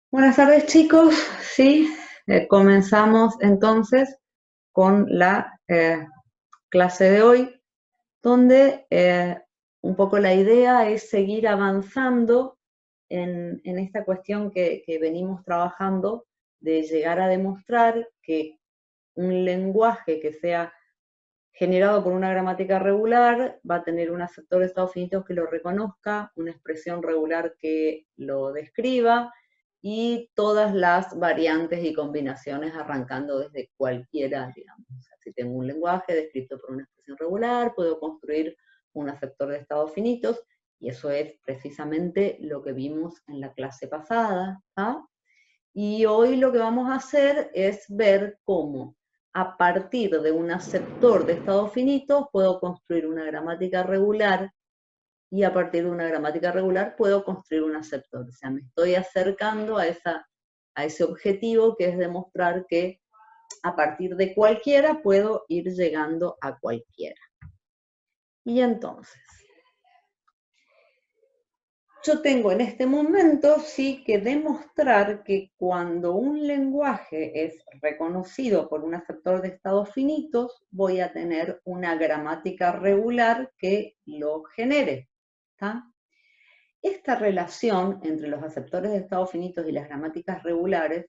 Buenas tardes, chicos. Sí, comenzamos entonces con la clase de hoy, donde un poco la idea es seguir avanzando en esta cuestión que venimos trabajando de llegar a demostrar que un lenguaje que sea generado por una gramática regular va a tener un aceptor de estados finitos que lo reconozca, una expresión regular que lo describa y todas las variantes y combinaciones arrancando desde cualquiera, digamos. O sea, si tengo un lenguaje descrito por una expresión regular, puedo construir un aceptor de estados finitos y eso es precisamente lo que vimos en la clase pasada. ¿Ah? Y hoy lo que vamos a hacer es ver cómo a partir de un aceptor de estados finitos puedo construir una gramática regular y a partir de una gramática regular puedo construir un aceptor. O sea, me estoy acercando a ese objetivo que es demostrar que a partir de cualquiera puedo ir llegando a cualquiera. Y entonces, yo tengo en este momento sí que demostrar que cuando un lenguaje es reconocido por un aceptor de estados finitos, voy a tener una gramática regular que lo genere. ¿Tá? Esta relación entre los aceptores de estados finitos y las gramáticas regulares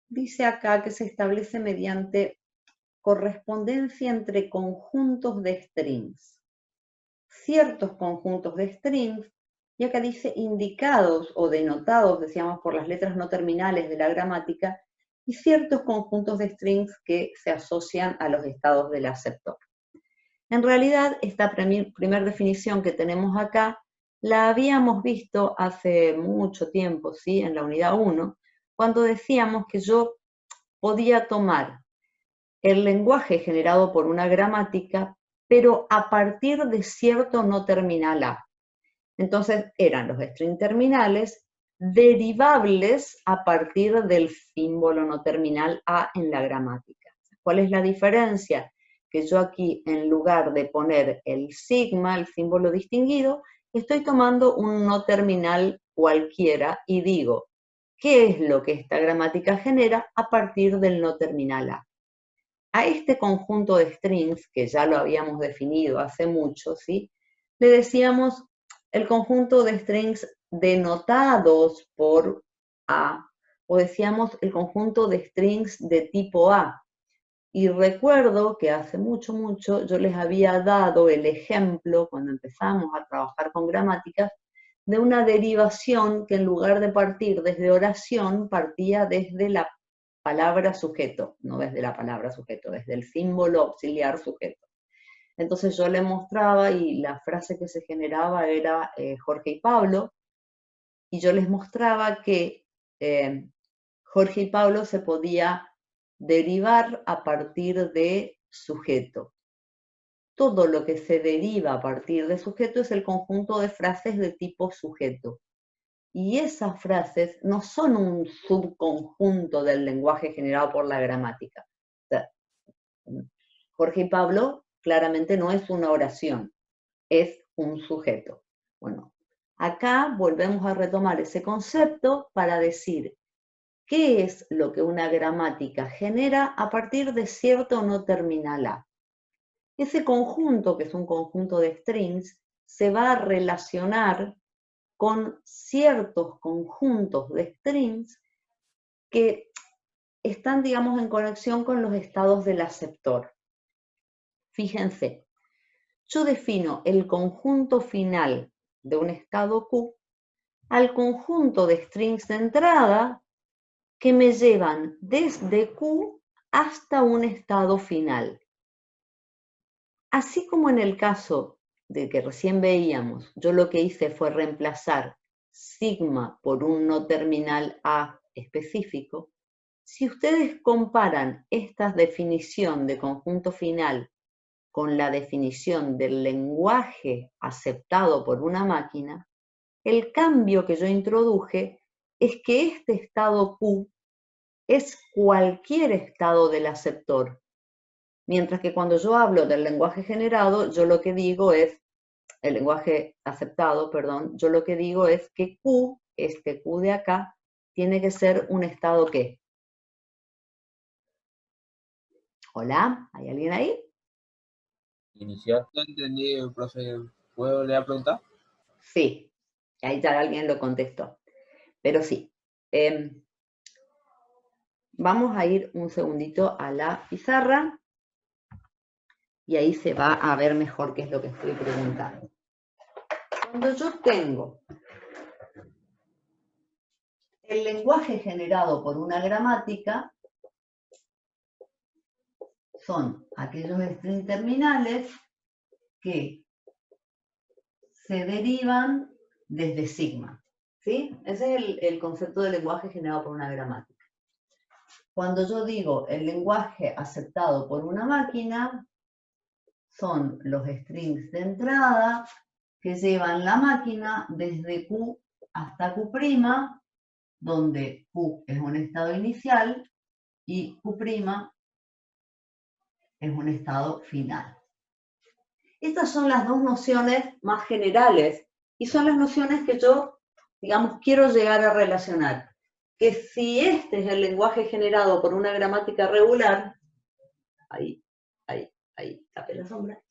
dice acá que se establece mediante correspondencia entre conjuntos de strings. Ciertos conjuntos de strings, y acá dice indicados o denotados, decíamos, por las letras no terminales de la gramática, y ciertos conjuntos de strings que se asocian a los estados del aceptor. En realidad, esta primera definición que tenemos acá la habíamos visto hace mucho tiempo, ¿sí? En la unidad 1, cuando decíamos que yo podía tomar el lenguaje generado por una gramática, pero a partir de cierto no terminal A. Entonces eran los strings terminales derivables a partir del símbolo no terminal A en la gramática. ¿Cuál es la diferencia? Que yo aquí, en lugar de poner el sigma, el símbolo distinguido, estoy tomando un no terminal cualquiera y digo, ¿qué es lo que esta gramática genera a partir del no terminal A? A este conjunto de strings, que ya lo habíamos definido hace mucho, ¿sí? Le decíamos el conjunto de strings denotados por A, o decíamos el conjunto de strings de tipo A. Y recuerdo que hace mucho, yo les había dado el ejemplo, cuando empezamos a trabajar con gramáticas, de una derivación que en lugar de partir desde oración, partía desde la palabra sujeto, no desde la palabra sujeto, desde el símbolo auxiliar sujeto. Entonces yo le mostraba y la frase que se generaba era Jorge y Pablo, y yo les mostraba que Jorge y Pablo se podía derivar a partir de sujeto. Todo lo que se deriva a partir de sujeto es el conjunto de frases de tipo sujeto. Y esas frases no son un subconjunto del lenguaje generado por la gramática. O sea, Jorge y Pablo claramente no es una oración, es un sujeto. Bueno, acá volvemos a retomar ese concepto para decir qué es lo que una gramática genera a partir de cierto no terminal A. Ese conjunto, que es un conjunto de strings, se va a relacionar con ciertos conjuntos de strings que están, digamos, en conexión con los estados del aceptor. Fíjense, yo defino el conjunto final de un estado Q al conjunto de strings de entrada que me llevan desde Q hasta un estado final. Así como en el caso de que recién veíamos, yo lo que hice fue reemplazar sigma por un no terminal A específico, si ustedes comparan esta definición de conjunto final con la definición del lenguaje aceptado por una máquina, el cambio que yo introduje es que este estado Q es cualquier estado del aceptor, mientras que cuando yo hablo del lenguaje generado, yo lo que digo es, el lenguaje aceptado, perdón, yo lo que digo es que Q, este Q de acá, tiene que ser un estado ¿qué? ¿Hola? ¿Hay alguien ahí? Inicial. No entendí, profe. ¿Puedo volver a preguntar? Sí, ahí ya alguien lo contestó. Pero sí. Vamos a ir un segundito a la pizarra y ahí se va a ver mejor qué es lo que estoy preguntando. Cuando yo tengo el lenguaje generado por una gramática, son aquellos string terminales que se derivan desde sigma. ¿Sí? Ese es el concepto de lenguaje generado por una gramática. Cuando yo digo el lenguaje aceptado por una máquina, son los strings de entrada que llevan la máquina desde Q hasta Q', donde Q es un estado inicial y Q' es un estado final. Estas son las dos nociones más generales y son las nociones que yo, digamos, quiero llegar a relacionar. Que si este es el lenguaje generado por una gramática regular, ahí, tape la sombra,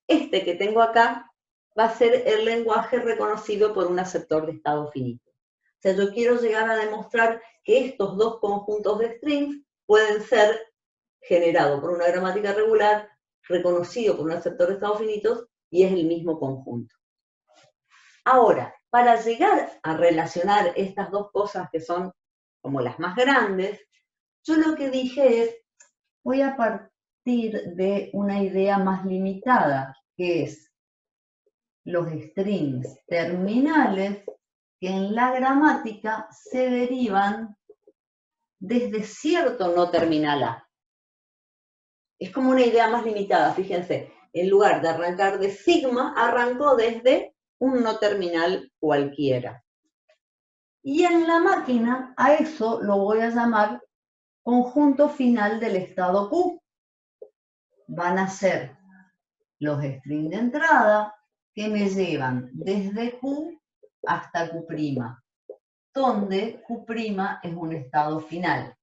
este que tengo acá va a ser el lenguaje reconocido por un aceptor de estado finito. O sea, yo quiero llegar a demostrar que estos dos conjuntos de strings pueden ser generados por una gramática regular, reconocido por un aceptor de estados finitos, y es el mismo conjunto. Ahora, para llegar a relacionar estas dos cosas que son como las más grandes, yo lo que dije es, voy a partir de una idea más limitada, que es los strings terminales que en la gramática se derivan desde cierto no terminal A. Es como una idea más limitada, fíjense. En lugar de arrancar de sigma, arrancó desde un no terminal cualquiera. Y en la máquina, a eso lo voy a llamar conjunto final del estado Q. Van a ser los strings de entrada que me llevan desde Q hasta Q', donde Q' es un estado final.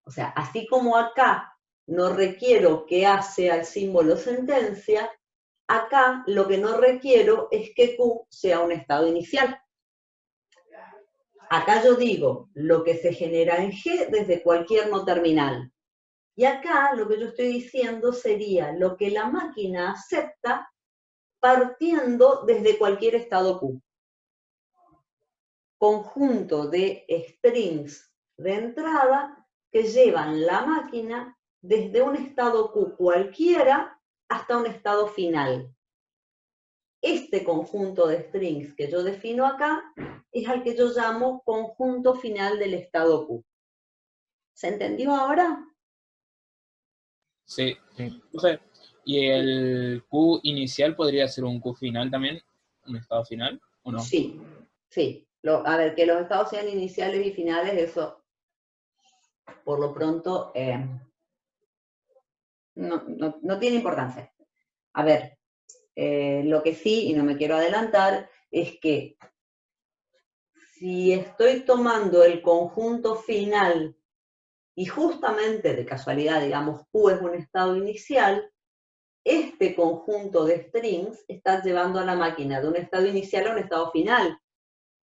O sea, así como acá no requiero que A sea el símbolo sentencia, acá lo que no requiero es que Q sea un estado inicial. Acá yo digo lo que se genera en G desde cualquier no terminal. Y acá lo que yo estoy diciendo sería lo que la máquina acepta partiendo desde cualquier estado Q. Conjunto de strings de entrada que llevan la máquina desde un estado Q cualquiera hasta un estado final. Este conjunto de strings que yo defino acá es al que yo llamo conjunto final del estado Q. ¿Se entendió ahora? Sí. Profe, ¿y el Q inicial podría ser un Q final también? ¿Un estado final o no? Sí, sí. A ver, que los estados sean iniciales y finales, eso por lo pronto no tiene importancia. A ver, lo que sí, y no me quiero adelantar, es que si estoy tomando el conjunto final y justamente de casualidad, digamos, Q es un estado inicial, este conjunto de strings está llevando a la máquina de un estado inicial a un estado final.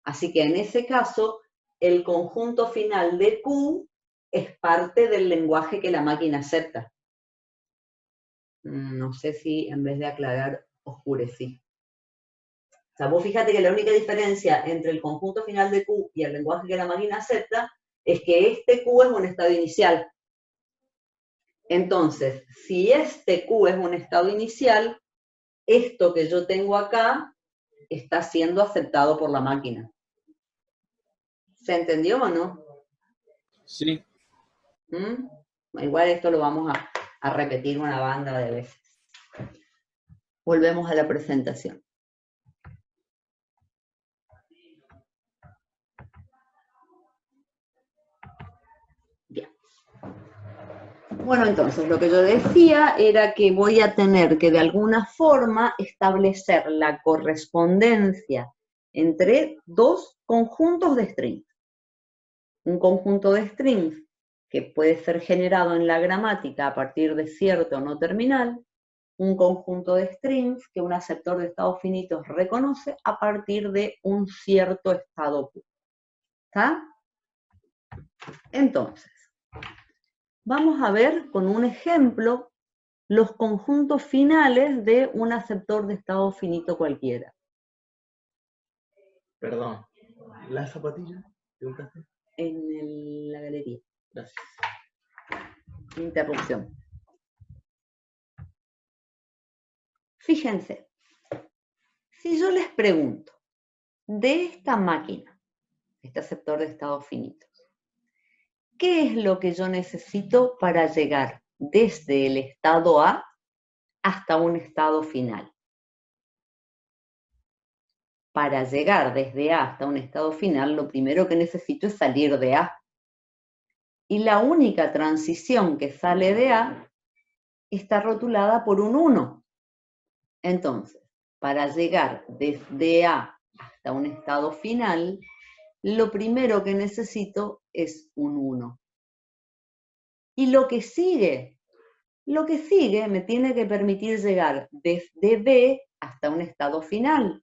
Así que en ese caso, el conjunto final de Q es parte del lenguaje que la máquina acepta. No sé si en vez de aclarar, oscurecí. O sea, vos fíjate que la única diferencia entre el conjunto final de Q y el lenguaje que la máquina acepta es que este Q es un estado inicial. Entonces, si este Q es un estado inicial, esto que yo tengo acá está siendo aceptado por la máquina. ¿Se entendió o no? Sí. Igual esto lo vamos a repetir una banda de veces. Volvemos a la presentación. Bien. Bueno, entonces lo que yo decía era que voy a tener que de alguna forma establecer la correspondencia entre dos conjuntos de strings. un conjunto de strings que puede ser generado en la gramática a partir de cierto o no terminal, un conjunto de strings que un aceptor de estados finitos reconoce a partir de un cierto estado Q. ¿Está? Entonces, vamos a ver con un ejemplo los conjuntos finales de un aceptor de estado finito cualquiera. Perdón, ¿las zapatillas? ¿Preguntaste? En la galería. Gracias. Interrupción. Fíjense, si yo les pregunto, de esta máquina, este aceptor de estados finitos, ¿qué es lo que yo necesito para llegar desde el estado A hasta un estado final? Para llegar desde A hasta un estado final, lo primero que necesito es salir de A. Y la única transición que sale de A está rotulada por un 1. Entonces, para llegar desde A hasta un estado final, lo primero que necesito es un 1. Y lo que sigue me tiene que permitir llegar desde B hasta un estado final.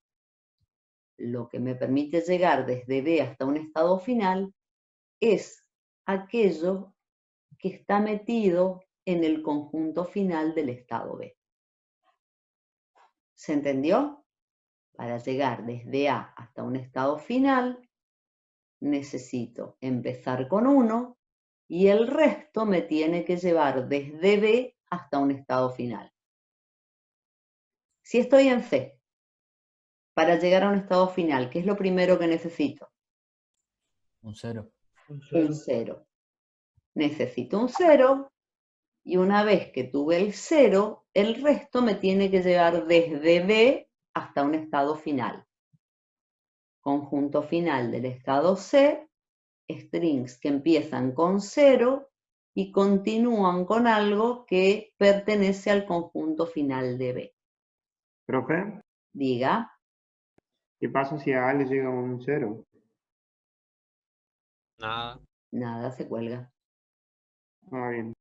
Lo que me permite llegar desde B hasta un estado final es aquello que está metido en el conjunto final del estado B. ¿Se entendió? Para llegar desde A hasta un estado final, necesito empezar con 1 y el resto me tiene que llevar desde B hasta un estado final. Si estoy en C, para llegar a un estado final, ¿qué es lo primero que necesito? Un 0. Un Un 0. Necesito un 0 y una vez que tuve el 0, el resto me tiene que llevar desde B hasta un estado final. Conjunto final del estado C, strings que empiezan con 0 y continúan con algo que pertenece al conjunto final de B. Profe, Diga. ¿qué pasa si a A le llega un 0? Nada. Nada, se cuelga. Ah, bien.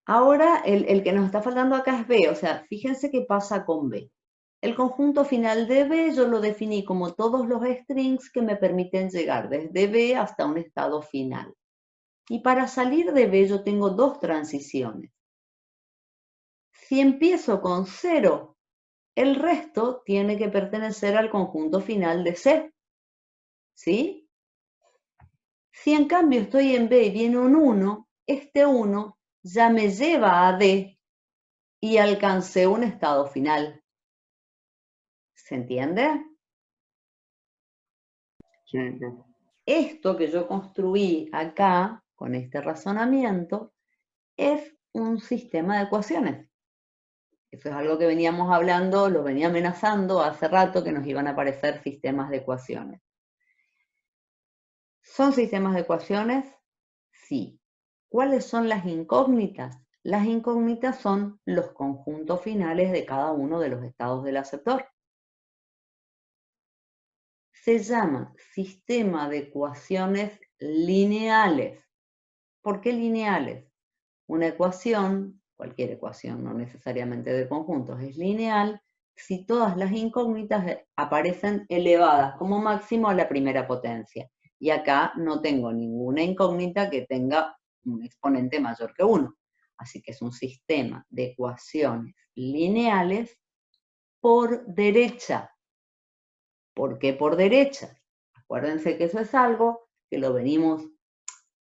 Ahora, el que nos está faltando acá es B, o sea, fíjense qué pasa con B. El conjunto final de B yo lo definí como todos los strings que me permiten llegar desde B hasta un estado final. Y para salir de B yo tengo dos transiciones. Si empiezo con 0, el resto tiene que pertenecer al conjunto final de C. ¿Sí? Si en cambio estoy en B y viene un 1, este 1 ya me lleva a D y alcancé un estado final. ¿Se entiende? Sí, profe. Esto que yo construí acá, con este razonamiento, es un sistema de ecuaciones. Eso es algo que veníamos hablando, lo venía amenazando hace rato que nos iban a aparecer sistemas de ecuaciones. ¿Son sistemas de ecuaciones? Sí. ¿Cuáles son las incógnitas? Las incógnitas son los conjuntos finales de cada uno de los estados del aceptor. Se llama sistema de ecuaciones lineales. ¿Por qué lineales? Una ecuación, cualquier ecuación, no necesariamente de conjuntos, es lineal si todas las incógnitas aparecen elevadas como máximo a la primera potencia. Y acá no tengo ninguna incógnita que tenga un exponente mayor que 1. Así que es un sistema de ecuaciones lineales por derecha. ¿Por qué por derecha? Acuérdense que eso es algo que lo venimos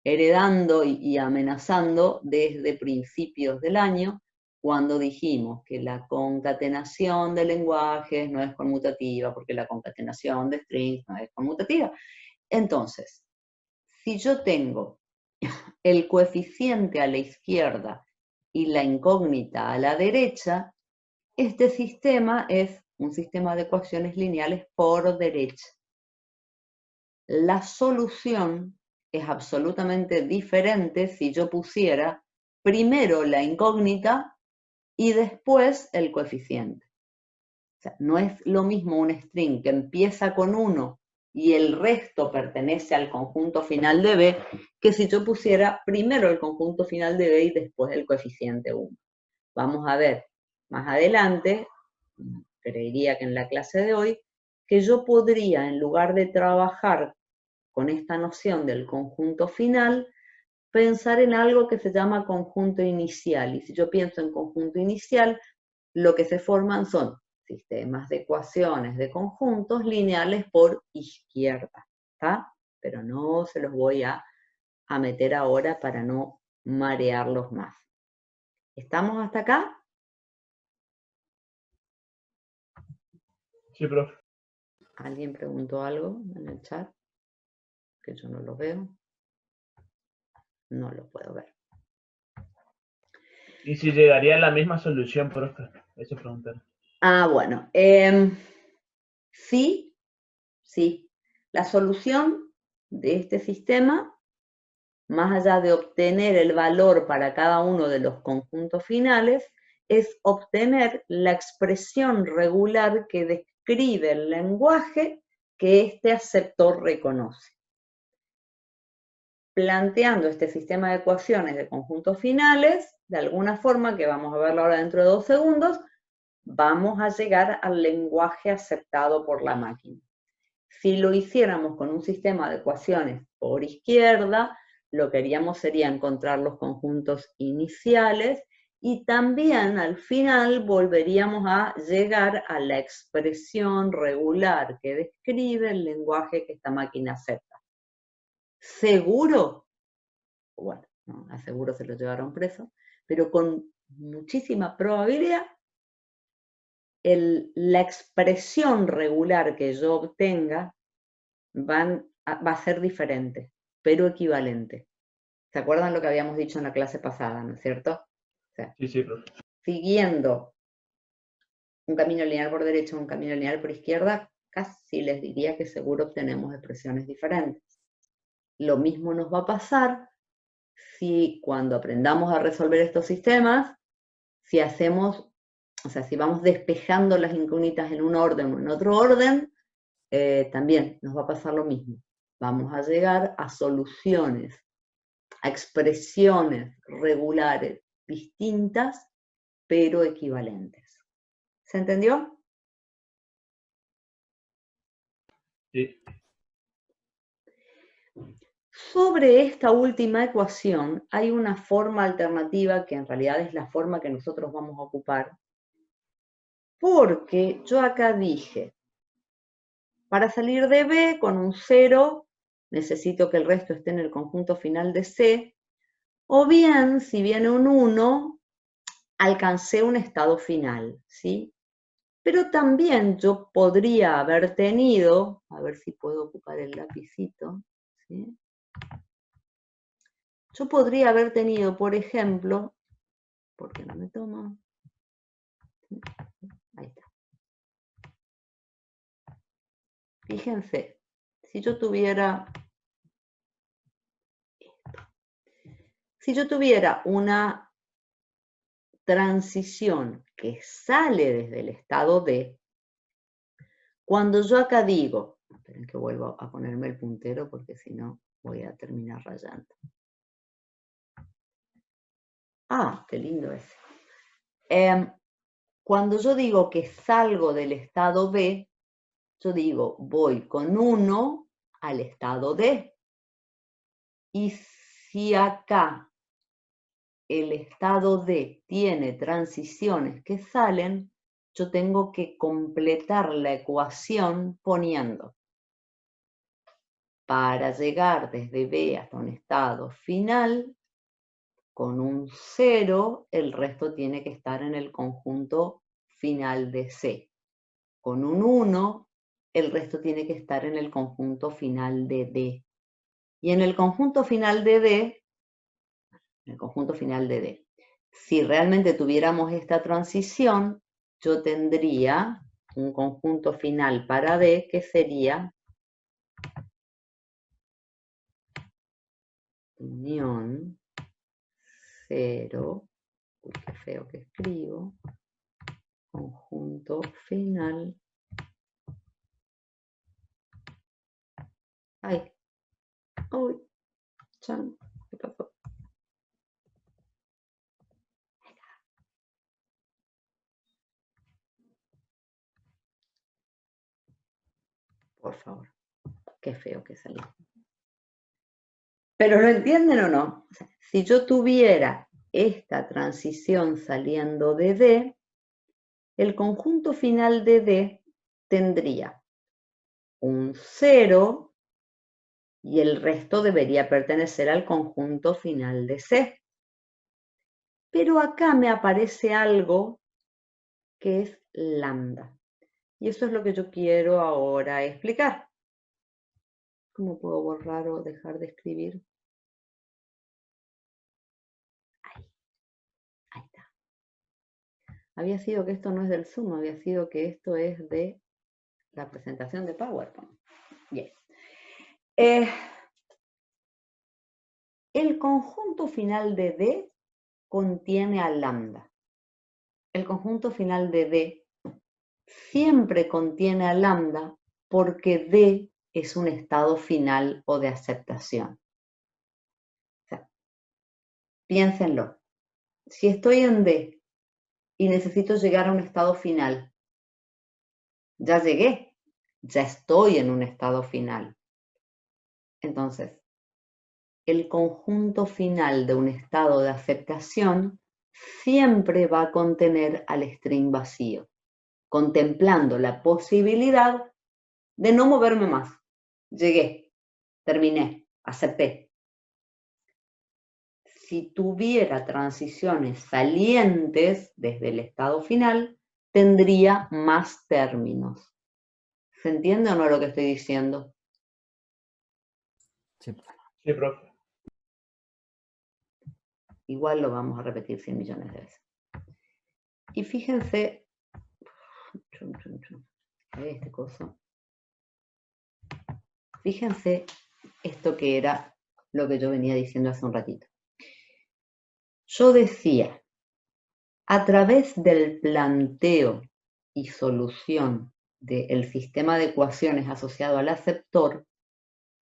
heredando y amenazando desde principios del año, cuando dijimos que la concatenación de lenguajes no es conmutativa, porque la concatenación de strings no es conmutativa. Entonces, si yo tengo el coeficiente a la izquierda y la incógnita a la derecha, este sistema es un sistema de ecuaciones lineales por derecha. La solución es absolutamente diferente si yo pusiera primero la incógnita y después el coeficiente. O sea, no es lo mismo un string que empieza con 1 y el resto pertenece al conjunto final de B, que si yo pusiera primero el conjunto final de B y después el coeficiente 1. Vamos a ver más adelante, creería que en la clase de hoy, que yo podría, en lugar de trabajar con esta noción del conjunto final, pensar en algo que se llama conjunto inicial. Y si yo pienso en conjunto inicial, lo que se forman son sistemas de ecuaciones de conjuntos lineales por izquierda, ¿está? Pero no se los voy a meter ahora para no marearlos más. ¿Estamos hasta acá? Sí, profe. ¿Alguien preguntó algo en el chat? Que yo no lo veo. No lo puedo ver. ¿Y si llegaría a la misma solución, profe? Eso preguntar. Ah, bueno. Sí. La solución de este sistema, más allá de obtener el valor para cada uno de los conjuntos finales, es obtener la expresión regular que describe el lenguaje que este aceptor reconoce. Planteando este sistema de ecuaciones de conjuntos finales, de alguna forma, que vamos a verlo ahora dentro de 2 segundos, vamos a llegar al lenguaje aceptado por la máquina. Si lo hiciéramos con un sistema de ecuaciones por izquierda, lo que haríamos sería encontrar los conjuntos iniciales y también al final volveríamos a llegar a la expresión regular que describe el lenguaje que esta máquina acepta. ¿Seguro? Bueno, no, a seguro se lo llevaron preso, pero con muchísima probabilidad la expresión regular que yo obtenga va a ser diferente, pero equivalente. ¿Se acuerdan lo que habíamos dicho en la clase pasada, no es cierto? O sea, Sí, profe. siguiendo un camino lineal por derecha o un camino lineal por izquierda, casi les diría que seguro obtenemos expresiones diferentes. Lo mismo nos va a pasar si cuando aprendamos a resolver estos sistemas, si hacemos, o sea, si vamos despejando las incógnitas en un orden o en otro orden, también nos va a pasar lo mismo. Vamos a llegar a soluciones, a expresiones regulares distintas, pero equivalentes. ¿Se entendió? Sí. Sobre esta última ecuación hay una forma alternativa que en realidad es la forma que nosotros vamos a ocupar, porque yo acá dije, para salir de B con un 0, necesito que el resto esté en el conjunto final de C, o bien, si viene un 1, alcancé un estado final, ¿sí? Pero también yo podría haber tenido, a ver si puedo ocupar el lapicito, ¿sí? Yo podría haber tenido, por ejemplo, ¿por qué no me toma? Ahí está. Fíjense, si yo tuviera una transición que sale desde el estado D, cuando yo acá digo, esperen que vuelvo a ponerme el puntero porque si no voy a terminar rayando. Ah, qué lindo ese. Cuando yo digo que salgo del estado B, yo digo voy con 1 al estado D. Y si acá el estado D tiene transiciones que salen, yo tengo que completar la ecuación poniendo, para llegar desde B hasta un estado final, con un 0, el resto tiene que estar en el conjunto final de C. Con un 1, el resto tiene que estar en el conjunto final de D. Y en el conjunto final de D, si realmente tuviéramos esta transición, yo tendría un conjunto final para D que sería unión 0, uy, qué feo que escribo, conjunto final Ay. Uy. Chan. ¿Qué pasó? Por favor. Qué feo que salió. ¿Pero lo entienden o no? O sea, si yo tuviera esta transición saliendo de D, el conjunto final de D tendría un 0 y el resto debería pertenecer al conjunto final de C. Pero acá me aparece algo que es lambda. Y eso es lo que yo quiero ahora explicar. ¿Cómo puedo borrar o dejar de escribir? Ahí está. Había sido que esto no es del Zoom, había sido que esto es de la presentación de PowerPoint. Bien. El conjunto final de D contiene a lambda. El conjunto final de D siempre contiene a lambda porque D es un estado final o de aceptación. O sea, piénsenlo. Si estoy en D y necesito llegar a un estado final, ya llegué, ya estoy en un estado final. Entonces, el conjunto final de un estado de aceptación siempre va a contener al string vacío, contemplando la posibilidad de no moverme más. Llegué, terminé, acepté. Si tuviera transiciones salientes desde el estado final, tendría más términos. ¿Se entiende o no lo que estoy diciendo? Sí. Sí, profe. Igual lo vamos a repetir 100 millones de veces. Y fíjense, este coso. Fíjense esto que era lo que yo venía diciendo hace un ratito. Yo decía, a través del planteo y solución del sistema de ecuaciones asociado al aceptor,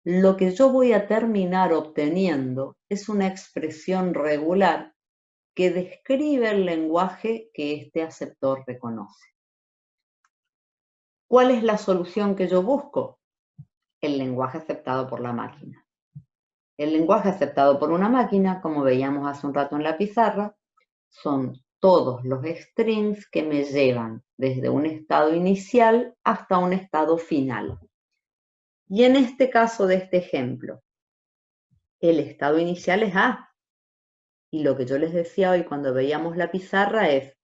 lo que yo voy a terminar obteniendo es una expresión regular que describe el lenguaje que este aceptor reconoce. ¿Cuál es la solución que yo busco? El lenguaje aceptado por la máquina. El lenguaje aceptado por una máquina, como veíamos hace un rato en la pizarra, son todos los strings que me llevan desde un estado inicial hasta un estado final. Y en este caso de este ejemplo, el estado inicial es A. Y lo que yo les decía hoy cuando veíamos la pizarra es,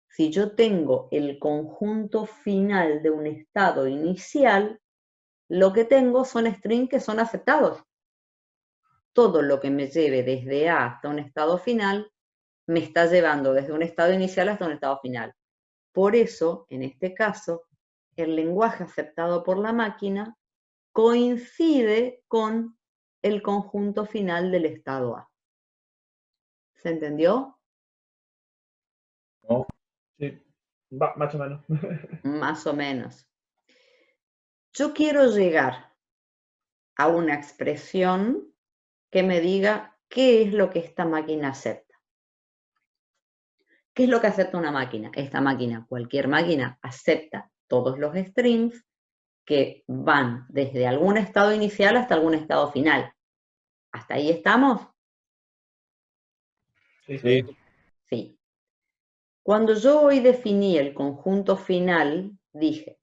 si yo tengo el conjunto final de un estado inicial, lo que tengo son strings que son aceptados. Todo lo que me lleve desde A hasta un estado final, me está llevando desde un estado inicial hasta un estado final. Por eso, en este caso, el lenguaje aceptado por la máquina coincide con el conjunto final del estado A. ¿Se entendió? Sí, va, más o menos. Más o menos. Yo quiero llegar a una expresión que me diga qué es lo que esta máquina acepta. ¿Qué es lo que acepta una máquina? Esta máquina, cualquier máquina, acepta todos los strings que van desde algún estado inicial hasta algún estado final. ¿Hasta ahí estamos? Sí, Sí. sí. Sí. Cuando yo hoy definí el conjunto final, dije,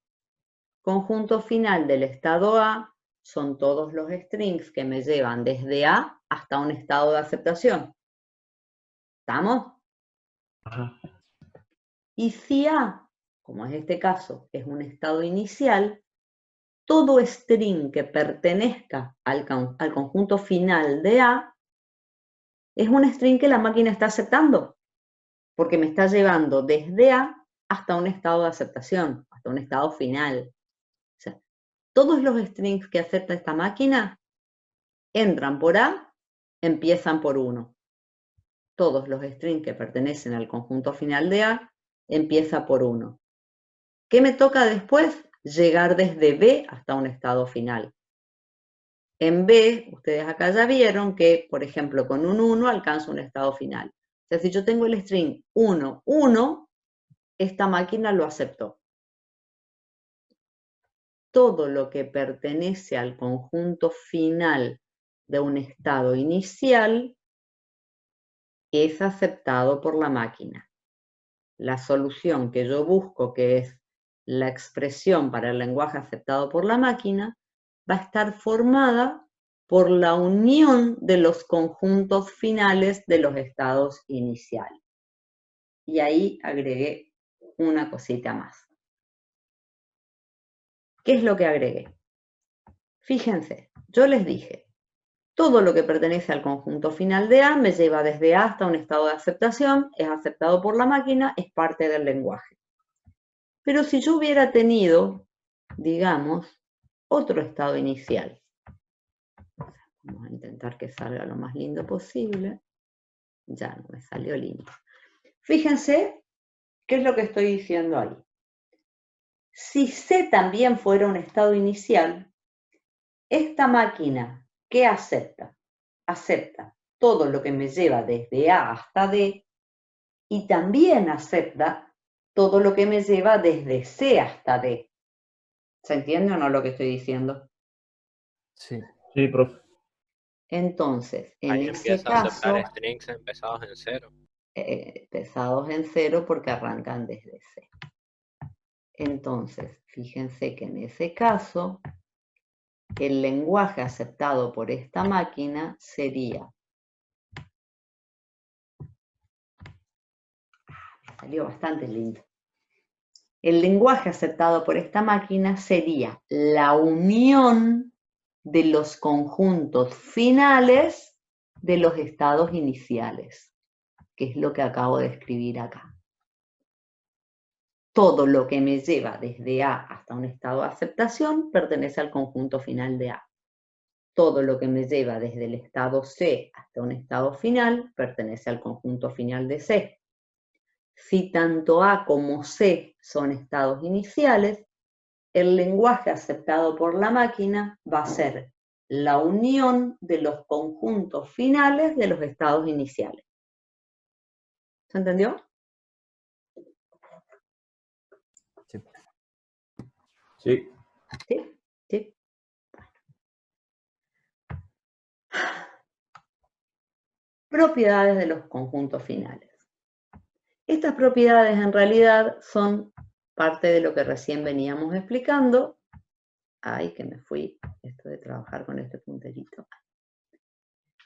conjunto final del estado A son todos los strings que me llevan desde A hasta un estado de aceptación. ¿Estamos? Ajá. Y si A, como es este caso, es un estado inicial, todo string que pertenezca al conjunto final de A es un string que la máquina está aceptando, porque me está llevando desde A hasta un estado de aceptación, hasta un estado final. O sea, todos los strings que acepta esta máquina entran por A, empiezan por 1. Todos los strings que pertenecen al conjunto final de A empieza por 1. ¿Qué me toca después? Llegar desde B hasta un estado final. En B, ustedes acá ya vieron que, por ejemplo, con un 1 alcanzo un estado final. O sea, si yo tengo el string 1, 1, esta máquina lo aceptó. Todo lo que pertenece al conjunto final de un estado inicial es aceptado por la máquina. La solución que yo busco, que es la expresión para el lenguaje aceptado por la máquina, va a estar formada por la unión de los conjuntos finales de los estados iniciales. Y ahí agregué una cosita más. ¿Qué es lo que agregué? Fíjense, yo les dije, todo lo que pertenece al conjunto final de A me lleva desde A hasta un estado de aceptación, es aceptado por la máquina, es parte del lenguaje. Pero si yo hubiera tenido, digamos, otro estado inicial, vamos a intentar que salga lo más lindo posible, ya no me salió lindo. Fíjense qué es lo que estoy diciendo ahí. Si C también fuera un estado inicial, esta máquina, ¿qué acepta? Acepta todo lo que me lleva desde A hasta D y también acepta todo lo que me lleva desde C hasta D. ¿Se entiende o no lo que estoy diciendo? Sí. Sí, profe. Entonces, en Ahí ese empieza a aceptar caso, strings empezados en 0. pesados en 0 porque arrancan desde C. Entonces, fíjense que en ese caso, el lenguaje aceptado por esta máquina sería, salió bastante lindo. El lenguaje aceptado por esta máquina sería la unión de los conjuntos finales de los estados iniciales, que es lo que acabo de escribir acá. Todo lo que me lleva desde A hasta un estado de aceptación pertenece al conjunto final de A. Todo lo que me lleva desde el estado C hasta un estado final pertenece al conjunto final de C. Si tanto A como C son estados iniciales, el lenguaje aceptado por la máquina va a ser la unión de los conjuntos finales de los estados iniciales. ¿Se entendió? Sí. Sí. Sí, sí. Propiedades de los conjuntos finales. Estas propiedades en realidad son parte de lo que recién veníamos explicando. Ay, que me fui, esto de trabajar con este punterito.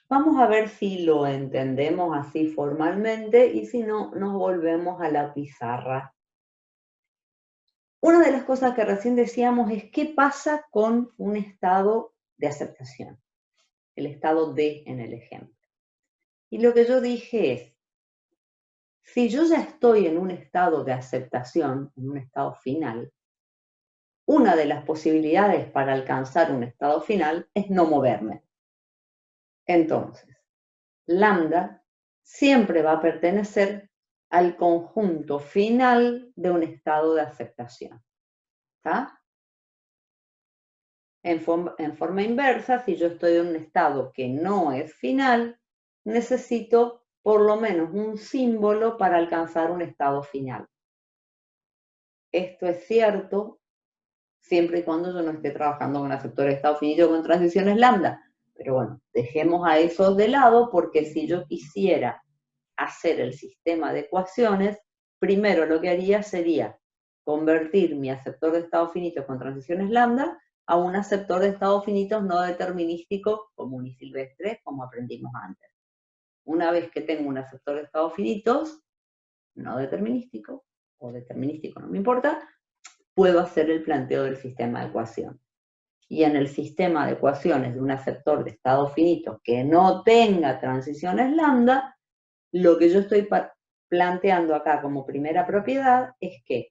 Vamos a ver si lo entendemos así formalmente y si no, nos volvemos a la pizarra. Una de las cosas que recién decíamos es qué pasa con un estado de aceptación, el estado D en el ejemplo. Y lo que yo dije es, si yo ya estoy en un estado de aceptación, en un estado final, una de las posibilidades para alcanzar un estado final es no moverme. Entonces, lambda siempre va a pertenecer al conjunto final de un estado de aceptación. ¿Está? En forma inversa, si yo estoy en un estado que no es final, necesito por lo menos un símbolo para alcanzar un estado final. Esto es cierto siempre y cuando yo no esté trabajando con aceptores de estado finito con transiciones lambda. Pero bueno, dejemos a esos de lado porque si yo quisiera hacer el sistema de ecuaciones, primero lo que haría sería convertir mi aceptor de estado finito con transiciones lambda a un aceptor de estados finitos no determinístico como unisilvestre, como aprendimos antes. Una vez que tengo un aceptor de estados finitos, no determinístico, o determinístico, no me importa, puedo hacer el planteo del sistema de ecuación. Y en el sistema de ecuaciones de un aceptor de estados finitos que no tenga transiciones lambda, lo que yo estoy planteando acá como primera propiedad es que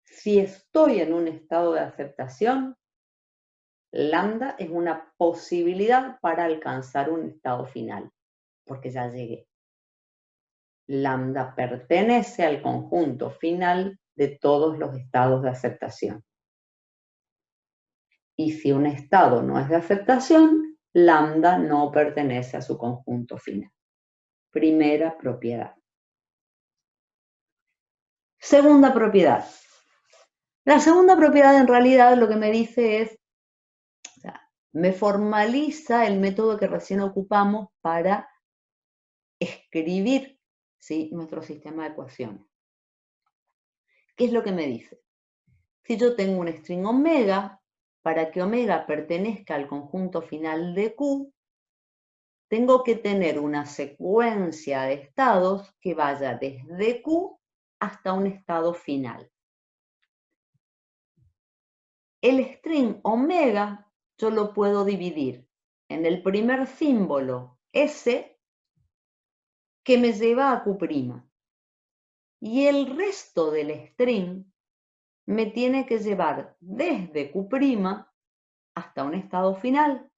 si estoy en un estado de aceptación, lambda es una posibilidad para alcanzar un estado final, porque ya llegué. Lambda pertenece al conjunto final de todos los estados de aceptación. Y si un estado no es de aceptación, lambda no pertenece a su conjunto final. Primera propiedad. Segunda propiedad. La segunda propiedad en realidad lo que me dice es, o sea, me formaliza el método que recién ocupamos para escribir, ¿sí?, nuestro sistema de ecuaciones. ¿Qué es lo que me dice? Si yo tengo un string omega, para que omega pertenezca al conjunto final de Q, tengo que tener una secuencia de estados que vaya desde Q hasta un estado final. El string omega yo lo puedo dividir en el primer símbolo S, que me lleva a Q', y el resto del string me tiene que llevar desde Q' hasta un estado final.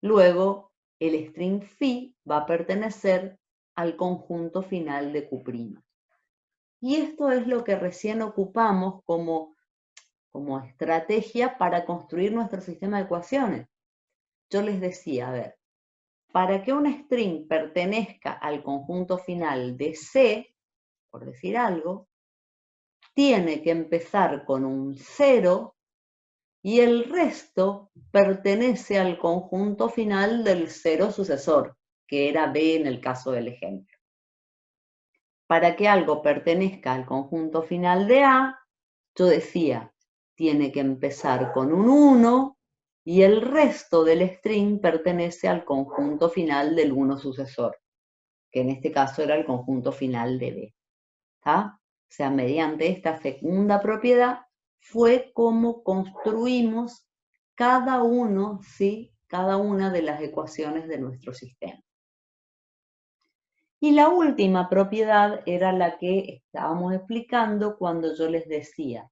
Luego, el string phi va a pertenecer al conjunto final de Q'. Y esto es lo que recién ocupamos como estrategia para construir nuestro sistema de ecuaciones. Yo les decía, a ver, para que un string pertenezca al conjunto final de C, por decir algo, tiene que empezar con un 0 y el resto pertenece al conjunto final del 0 sucesor, que era B en el caso del ejemplo. Para que algo pertenezca al conjunto final de A, yo decía, tiene que empezar con un 1 y el resto del string pertenece al conjunto final del 1 sucesor, que en este caso era el conjunto final de B. ¿Está? O sea, mediante esta segunda propiedad fue como construimos cada uno, ¿sí?, cada una de las ecuaciones de nuestro sistema. Y la última propiedad era la que estábamos explicando cuando yo les decía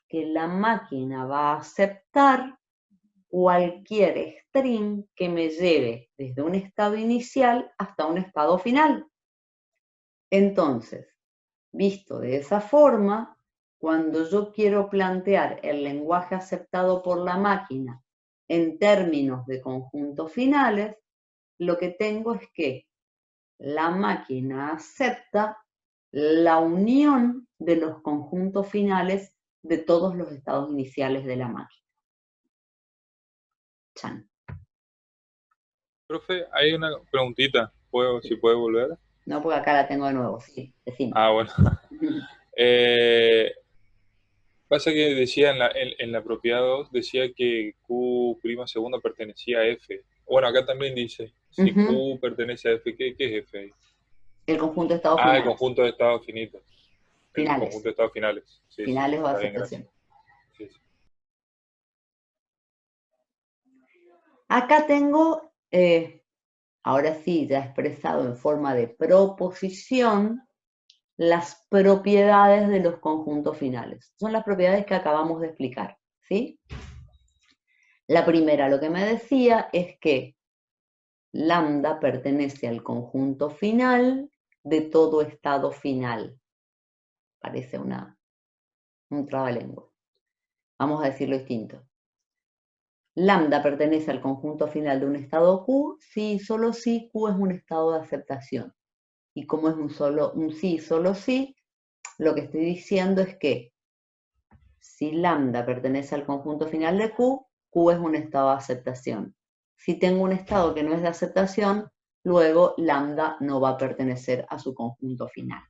que la máquina va a aceptar cualquier string que me lleve desde un estado inicial hasta un estado final. Entonces, visto de esa forma, cuando yo quiero plantear el lenguaje aceptado por la máquina en términos de conjuntos finales, lo que tengo es que la máquina acepta la unión de los conjuntos finales de todos los estados iniciales de la máquina. Chan. Profe, hay una preguntita. Si puede volver? No, porque acá la tengo de nuevo, sí, decime. Ah, bueno. Pasa que decía en la propiedad 2, decía que Q' segunda pertenecía a F. Bueno, acá también dice, si Q pertenece a F, ¿qué es F ahí? El conjunto de estados finales. Ah, el conjunto de estados finitos. Finales. El conjunto de estados finales. Sí, finales o está bien, aceptación. Sí, sí. Acá tengo, ahora sí, ya expresado en forma de proposición, las propiedades de los conjuntos finales. Son las propiedades que acabamos de explicar, ¿sí? La primera, lo que me decía es que lambda pertenece al conjunto final de todo estado final. Parece un trabalengua. Vamos a decirlo distinto. Lambda pertenece al conjunto final de un estado Q si y solo si Q es un estado de aceptación. Y como es un sí y solo sí, lo que estoy diciendo es que si lambda pertenece al conjunto final de Q, Q es un estado de aceptación. Si tengo un estado que no es de aceptación, luego lambda no va a pertenecer a su conjunto final.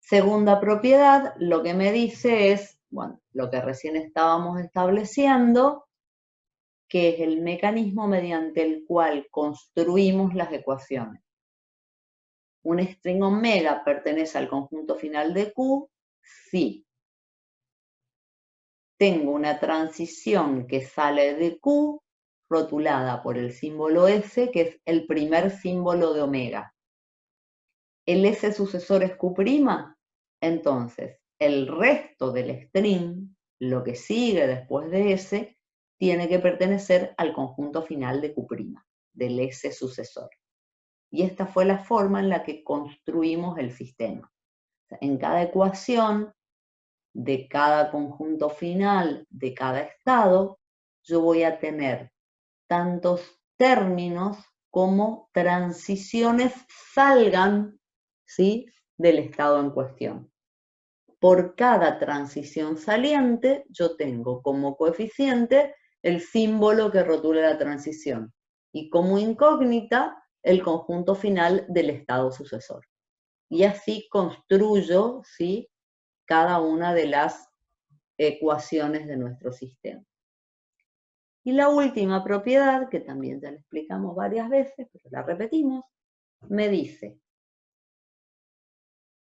Segunda propiedad, lo que me dice es, bueno, lo que recién estábamos estableciendo, que es el mecanismo mediante el cual construimos las ecuaciones. Un string omega pertenece al conjunto final de Q, sí. Tengo una transición que sale de Q, rotulada por el símbolo S, que es el primer símbolo de omega. ¿El S sucesor es Q'? Entonces, el resto del string, lo que sigue después de S, tiene que pertenecer al conjunto final de Q', del S sucesor. Y esta fue la forma en la que construimos el sistema. En cada ecuación de cada conjunto final de cada estado, yo voy a tener tantos términos como transiciones salgan, ¿sí?, del estado en cuestión. Por cada transición saliente, yo tengo como coeficiente el símbolo que rotula la transición y como incógnita el conjunto final del estado sucesor. Y así construyo, ¿sí?, cada una de las ecuaciones de nuestro sistema. Y la última propiedad, que también ya la explicamos varias veces, pero la repetimos, me dice: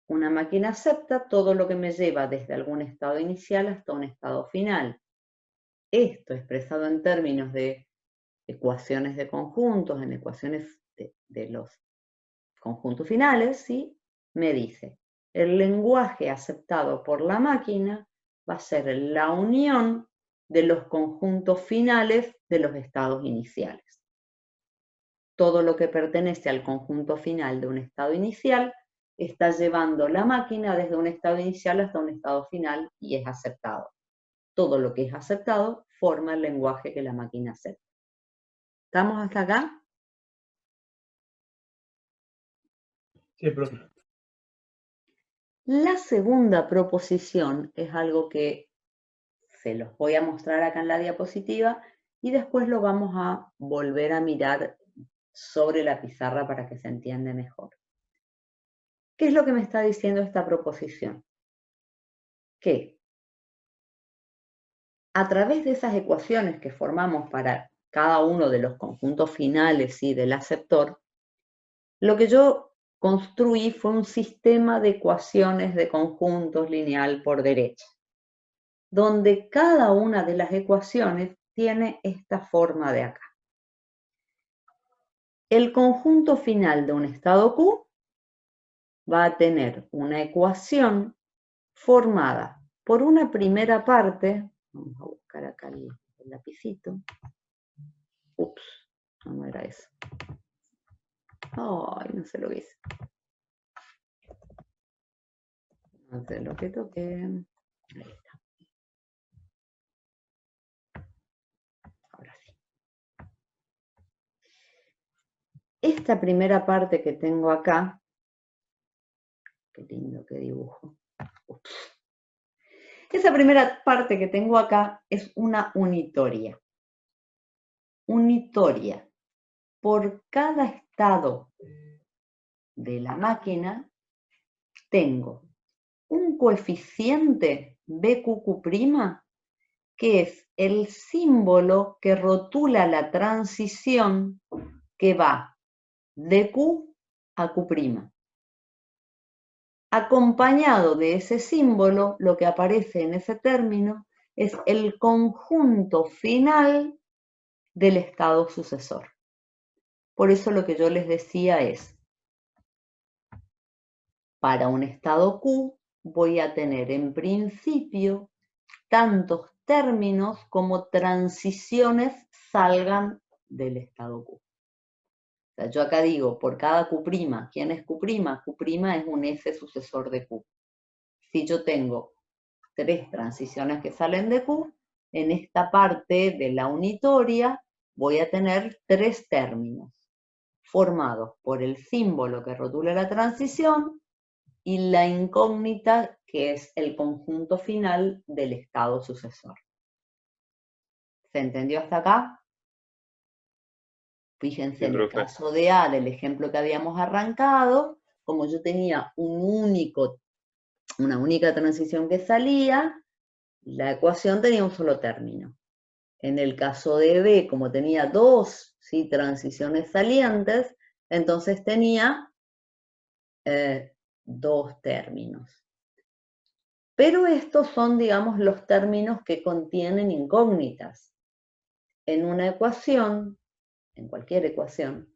una máquina acepta todo lo que me lleva desde algún estado inicial hasta un estado final. Esto expresado en términos de ecuaciones de conjuntos, en ecuaciones de los conjuntos finales, ¿sí?, me dice: el lenguaje aceptado por la máquina va a ser la unión de los conjuntos finales de los estados iniciales. Todo lo que pertenece al conjunto final de un estado inicial está llevando la máquina desde un estado inicial hasta un estado final y es aceptado. Todo lo que es aceptado forma el lenguaje que la máquina acepta. ¿Estamos hasta acá? Sí, profe. La segunda proposición es algo que se los voy a mostrar acá en la diapositiva y después lo vamos a volver a mirar sobre la pizarra para que se entienda mejor. ¿Qué es lo que me está diciendo esta proposición? Que a través de esas ecuaciones que formamos para cada uno de los conjuntos finales, ¿sí?, del aceptor, lo que yo construí fue un sistema de ecuaciones de conjuntos lineal por derecha, donde cada una de las ecuaciones tiene esta forma de acá. El conjunto final de un estado Q va a tener una ecuación formada por una primera parte, vamos a buscar acá el lapicito, ups, no era eso, ay, no sé lo que hice, no sé lo que toqué, ahí está, ahora sí. Esta primera parte que tengo acá, qué lindo que dibujo, ups. Esa primera parte que tengo acá es una unitoria. Unitoria. Por cada estado de la máquina tengo un coeficiente BQQ', que es el símbolo que rotula la transición que va de Q a Q'. Acompañado de ese símbolo, lo que aparece en ese término es el conjunto final del estado sucesor. Por eso lo que yo les decía es, para un estado Q voy a tener en principio tantos términos como transiciones salgan del estado Q. O sea, yo acá digo, por cada Q', ¿quién es Q'? Q' es un S sucesor de Q. Si yo tengo 3 transiciones que salen de Q, en esta parte de la unitoria voy a tener 3 términos formados por el símbolo que rotula la transición y la incógnita que es el conjunto final del estado sucesor. ¿Se entendió hasta acá? Fíjense, Sí, en el profe. caso de A, del ejemplo que habíamos arrancado, como yo tenía una única transición que salía, la ecuación tenía un solo término. En el caso de B, como tenía 2, ¿sí?, transiciones salientes, entonces tenía 2 términos. Pero estos son, digamos, los términos que contienen incógnitas. En una ecuación, en cualquier ecuación,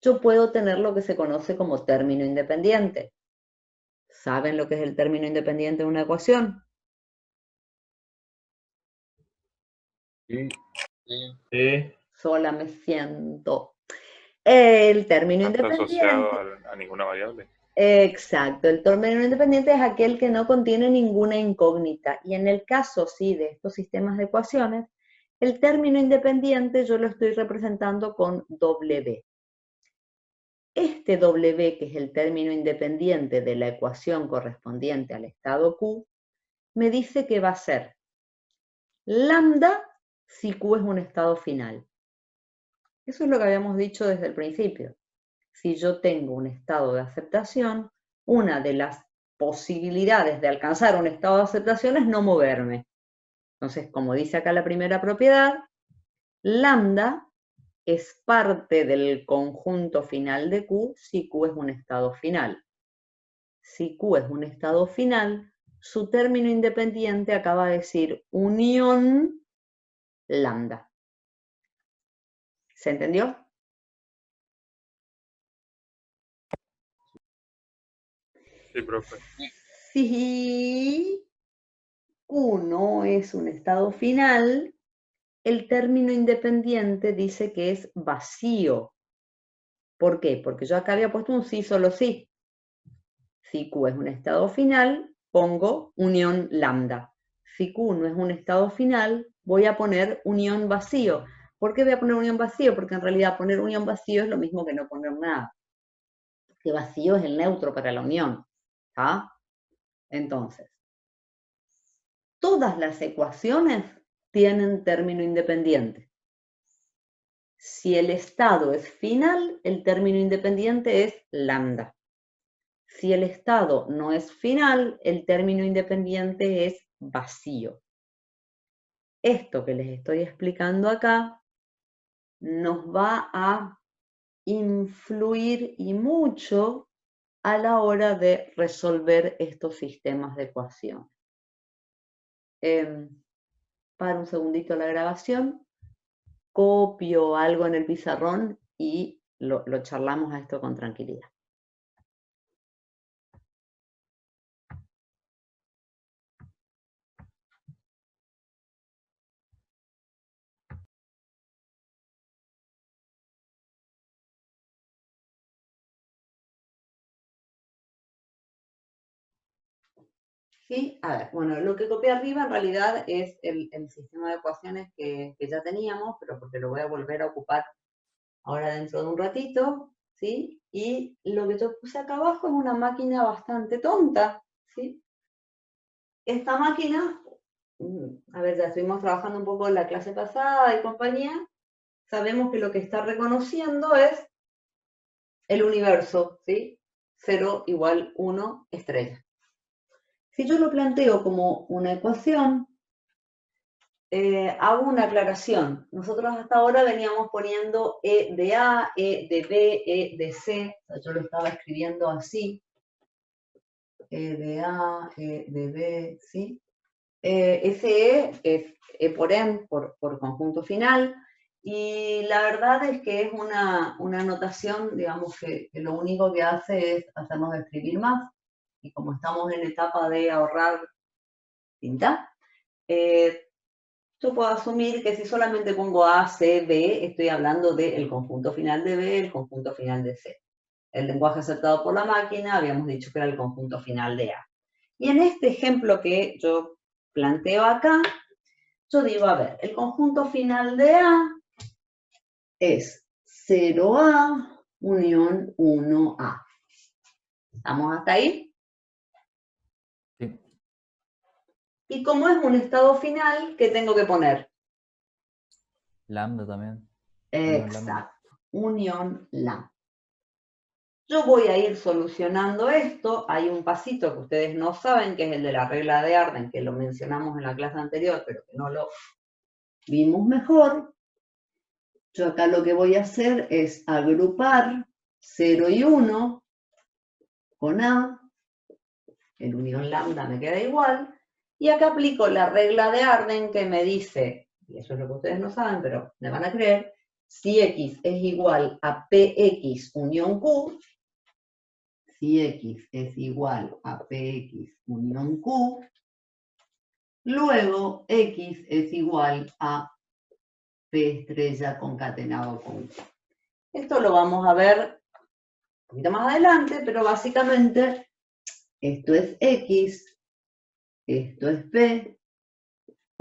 yo puedo tener lo que se conoce como término independiente. ¿Saben lo que es el término independiente de una ecuación? Sí. Sí. Sola me siento. El término No está asociado independiente. a ninguna variable. Exacto, el término independiente es aquel que no contiene ninguna incógnita. Y en el caso, sí, de estos sistemas de ecuaciones, el término independiente yo lo estoy representando con W. Este W, que es el término independiente de la ecuación correspondiente al estado Q, me dice que va a ser lambda si Q es un estado final. Eso es lo que habíamos dicho desde el principio. Si yo tengo un estado de aceptación, una de las posibilidades de alcanzar un estado de aceptación es no moverme. Entonces, como dice acá la primera propiedad, lambda es parte del conjunto final de Q si Q es un estado final. Si Q es un estado final, su término independiente acaba de decir unión lambda. ¿Se entendió? Sí, profe. Si Q no es un estado final, el término independiente dice que es vacío. ¿Por qué? Porque yo acá había puesto un sí, solo sí. Si Q es un estado final, pongo unión lambda. Si Q no es un estado final, voy a poner unión vacío. ¿Por qué voy a poner unión vacío? Porque en realidad poner unión vacío es lo mismo que no poner nada. Que vacío es el neutro para la unión. ¿Ah? Entonces, todas las ecuaciones tienen término independiente. Si el estado es final, el término independiente es lambda. Si el estado no es final, el término independiente es vacío. Esto que les estoy explicando acá nos va a influir y mucho a la hora de resolver estos sistemas de ecuación. Para un segundito la grabación, copio algo en el pizarrón y lo charlamos a esto con tranquilidad. ¿Sí? A ver, bueno, lo que copié arriba en realidad es el sistema de ecuaciones que ya teníamos, pero porque lo voy a volver a ocupar ahora dentro de un ratito, ¿sí? Y lo que yo puse acá abajo es una máquina bastante tonta, ¿sí? Esta máquina, a ver, ya estuvimos trabajando un poco en la clase pasada y compañía, sabemos que lo que está reconociendo es el universo, ¿sí? 0 igual 1 estrella. Si yo lo planteo como una ecuación, hago una aclaración. Nosotros hasta ahora veníamos poniendo E de A, E de B, E de C. O sea, yo lo estaba escribiendo así. E de A, E de B, ¿sí? Ese E es E por N, por conjunto final. Y la verdad es que es una notación, digamos, que lo único que hace es hacernos escribir más. Y como estamos en etapa de ahorrar tinta, yo puedo asumir que si solamente pongo A, C, B, estoy hablando del conjunto final de B, el conjunto final de C. El lenguaje aceptado por la máquina, habíamos dicho que era el conjunto final de A. Y en este ejemplo que yo planteo acá, yo digo, a ver, el conjunto final de A es 0A unión 1A. ¿Estamos hasta ahí? Sí. Y como es un estado final, ¿qué tengo que poner? Lambda también. Exacto, unión lambda. Yo voy a ir solucionando esto. Hay un pasito que ustedes no saben, que es el de la regla de Arden, que lo mencionamos en la clase anterior, pero que no lo vimos mejor. Yo acá lo que voy a hacer es agrupar 0 y 1 con A. El unión lambda me queda igual. Y acá aplico la regla de Arden que me dice, y eso es lo que ustedes no saben, pero me van a creer, si X es igual a PX unión Q, si X es igual a PX unión Q, luego X es igual a P estrella concatenado con Q. Esto lo vamos a ver poquito más adelante, pero básicamente esto es X, esto es P,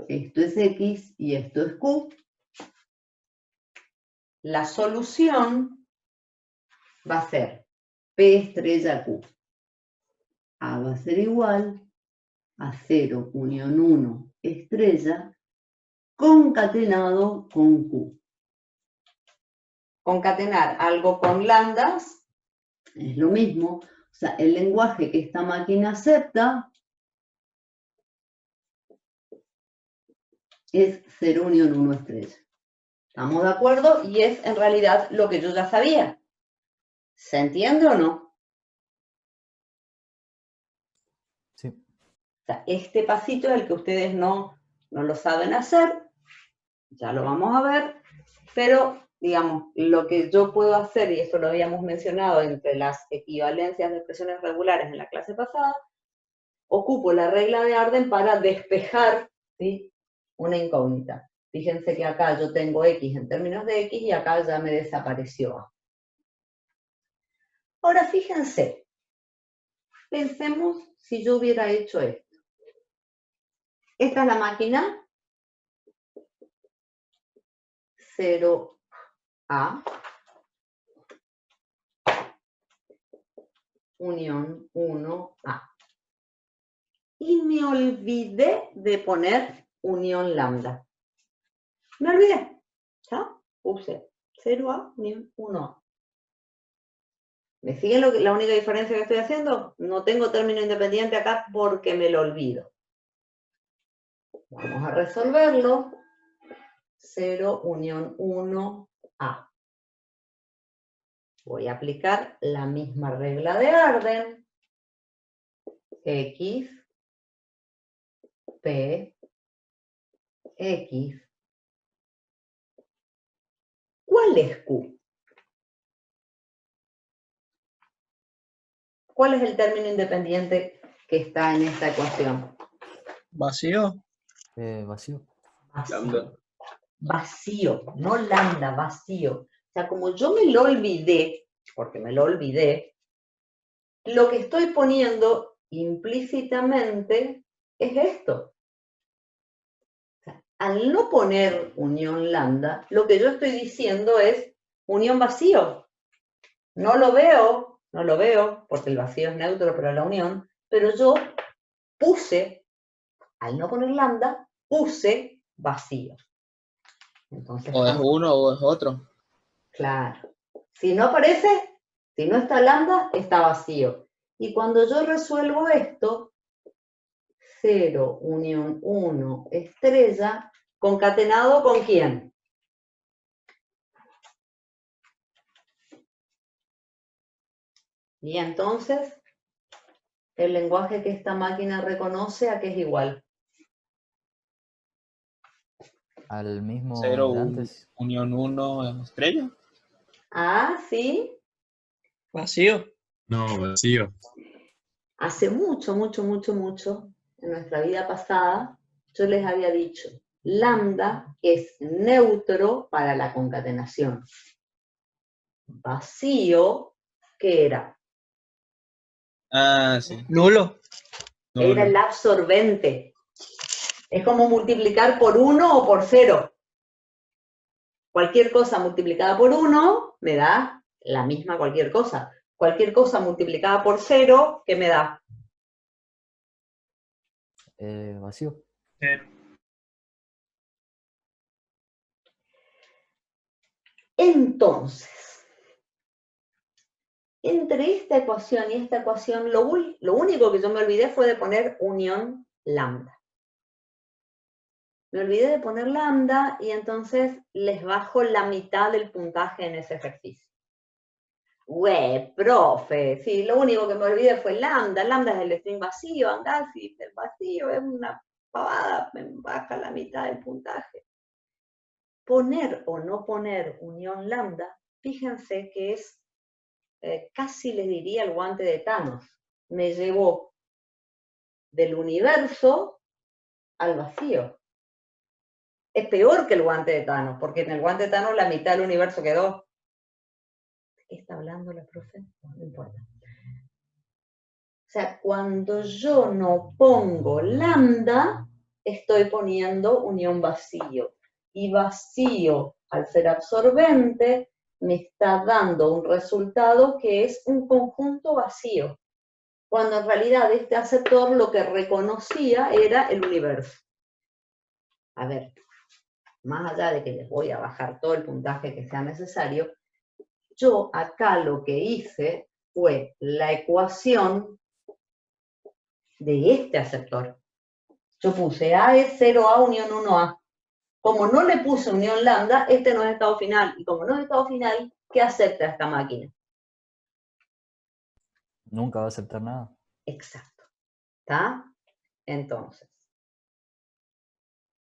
esto es X y esto es Q. La solución va a ser P estrella Q. A va a ser igual a 0 unión 1 estrella concatenado con Q. Concatenar algo con lambdas es lo mismo. O sea, el lenguaje que esta máquina acepta es 0 unión 1 estrella. ¿Estamos de acuerdo? Y es en realidad lo que yo ya sabía. ¿Se entiende o no? Sí. O sea, este pasito es el que ustedes no lo saben hacer. Ya lo vamos a ver. Pero, digamos, lo que yo puedo hacer, y esto lo habíamos mencionado entre las equivalencias de expresiones regulares en la clase pasada, ocupo la regla de Arden para despejar, ¿sí?, una incógnita. Fíjense que acá yo tengo X en términos de X y acá ya me desapareció A. Ahora fíjense, pensemos si yo hubiera hecho esto. Esta es la máquina 0A unión 1A. Y me olvidé de poner unión lambda. Me olvidé. ¿Ya? Puse 0A unión 1A. ¿Me siguen la única diferencia que estoy haciendo? No tengo término independiente acá porque me lo olvido. Vamos a resolverlo. 0 unión 1A. Voy a aplicar la misma regla de Arden. X, P, X. ¿Cuál es Q? ¿Cuál es el término independiente que está en esta ecuación? Vacío. Vacío. Lambda. Vacío, no lambda, vacío. O sea, como yo me lo olvidé, porque me lo olvidé, lo que estoy poniendo implícitamente es esto. O sea, al no poner unión lambda, lo que yo estoy diciendo es unión vacío. No lo veo, porque el vacío es neutro para la unión, pero yo puse, al no poner lambda, puse vacío. Entonces, O es uno o es otro. claro. Si no aparece, si no está lambda, está vacío. Y cuando yo resuelvo esto, 0 unión 1 estrella, ¿concatenado con quién? Y entonces, el lenguaje que esta máquina reconoce, ¿a qué es igual? Al mismo 0, de antes. unión 1, estrella. Ah, sí. Vacío. No, vacío. Hace mucho, en nuestra vida pasada, yo les había dicho, lambda es neutro para la concatenación. Vacío, ¿qué era? Ah, sí. Nulo. Era el absorbente. Es como multiplicar por 1 o por 0. Cualquier cosa multiplicada por 1 me da la misma cualquier cosa. Cualquier cosa multiplicada por 0, ¿qué me da? Vacío. Entonces, entre esta ecuación y esta ecuación, lo único que yo me olvidé fue de poner unión lambda. Me olvidé de poner lambda y entonces les bajo la mitad del puntaje en ese ejercicio. Güey, profe, sí, lo único que me olvidé fue lambda. Lambda es el string vacío, andá, si el vacío es una pavada, me baja la mitad del puntaje. Poner o no poner unión lambda, fíjense que es, casi les diría el guante de Thanos. Me llevó del universo al vacío. Es peor que el guante de Thanos, porque en el guante de Thanos la mitad del universo quedó. ¿Qué está hablando la profe? No importa. O sea, cuando yo no pongo lambda, estoy poniendo unión vacío. Y vacío, al ser absorbente, me está dando un resultado que es un conjunto vacío. Cuando en realidad este aceptor lo que reconocía era el universo. A ver, más allá de que les voy a bajar todo el puntaje que sea necesario, yo acá lo que hice fue la ecuación de este aceptor. Yo puse A es 0A unión 1A. Como no le puse unión lambda, este no es estado final. Y como no es estado final, ¿qué acepta esta máquina? Nunca va a aceptar nada. Exacto. ¿Está? Entonces,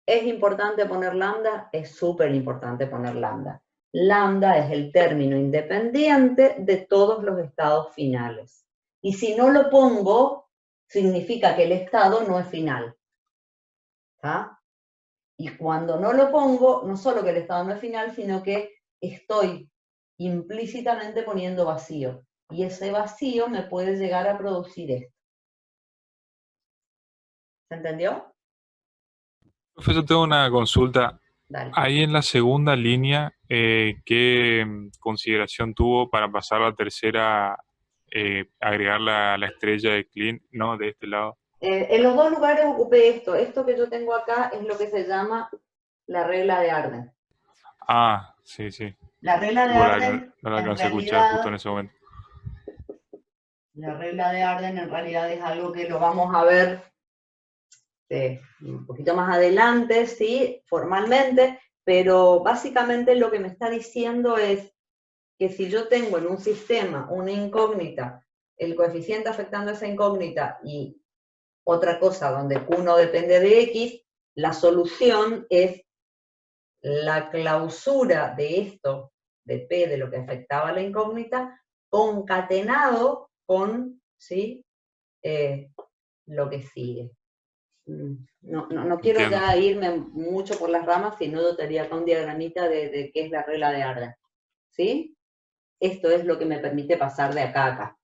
¿es importante poner lambda? Es súper importante poner lambda. Lambda es el término independiente de todos los estados finales. Y si no lo pongo, significa que el estado no es final. ¿Está? Y cuando no lo pongo, no solo que el estado no es final, sino que estoy implícitamente poniendo vacío. Y ese vacío me puede llegar a producir esto. ¿Se entendió? Profesor, tengo una consulta. Dale. Ahí en la segunda línea, ¿qué consideración tuvo para pasar a la tercera, agregar la estrella de Klein? No, de este lado. En los dos lugares ocupé esto. Esto que yo tengo acá es lo que se llama la regla de Arden. Ah, sí, sí. La regla de Igual Arden, no la en alcancé a escuchar justo en realidad, ese momento. la regla de Arden en realidad es algo que lo vamos a ver un poquito más adelante, sí, formalmente, pero básicamente lo que me está diciendo es que si yo tengo en un sistema una incógnita, el coeficiente afectando esa incógnita y otra cosa donde Q no depende de X, la solución es la clausura de esto, de P, de lo que afectaba a la incógnita, concatenado con, ¿sí? Lo que sigue. No quiero Entiendo. ya irme mucho por las ramas, sino yo te haría acá un diagramita de qué es la regla de Arden. ¿Sí? Esto es lo que me permite pasar de acá a acá.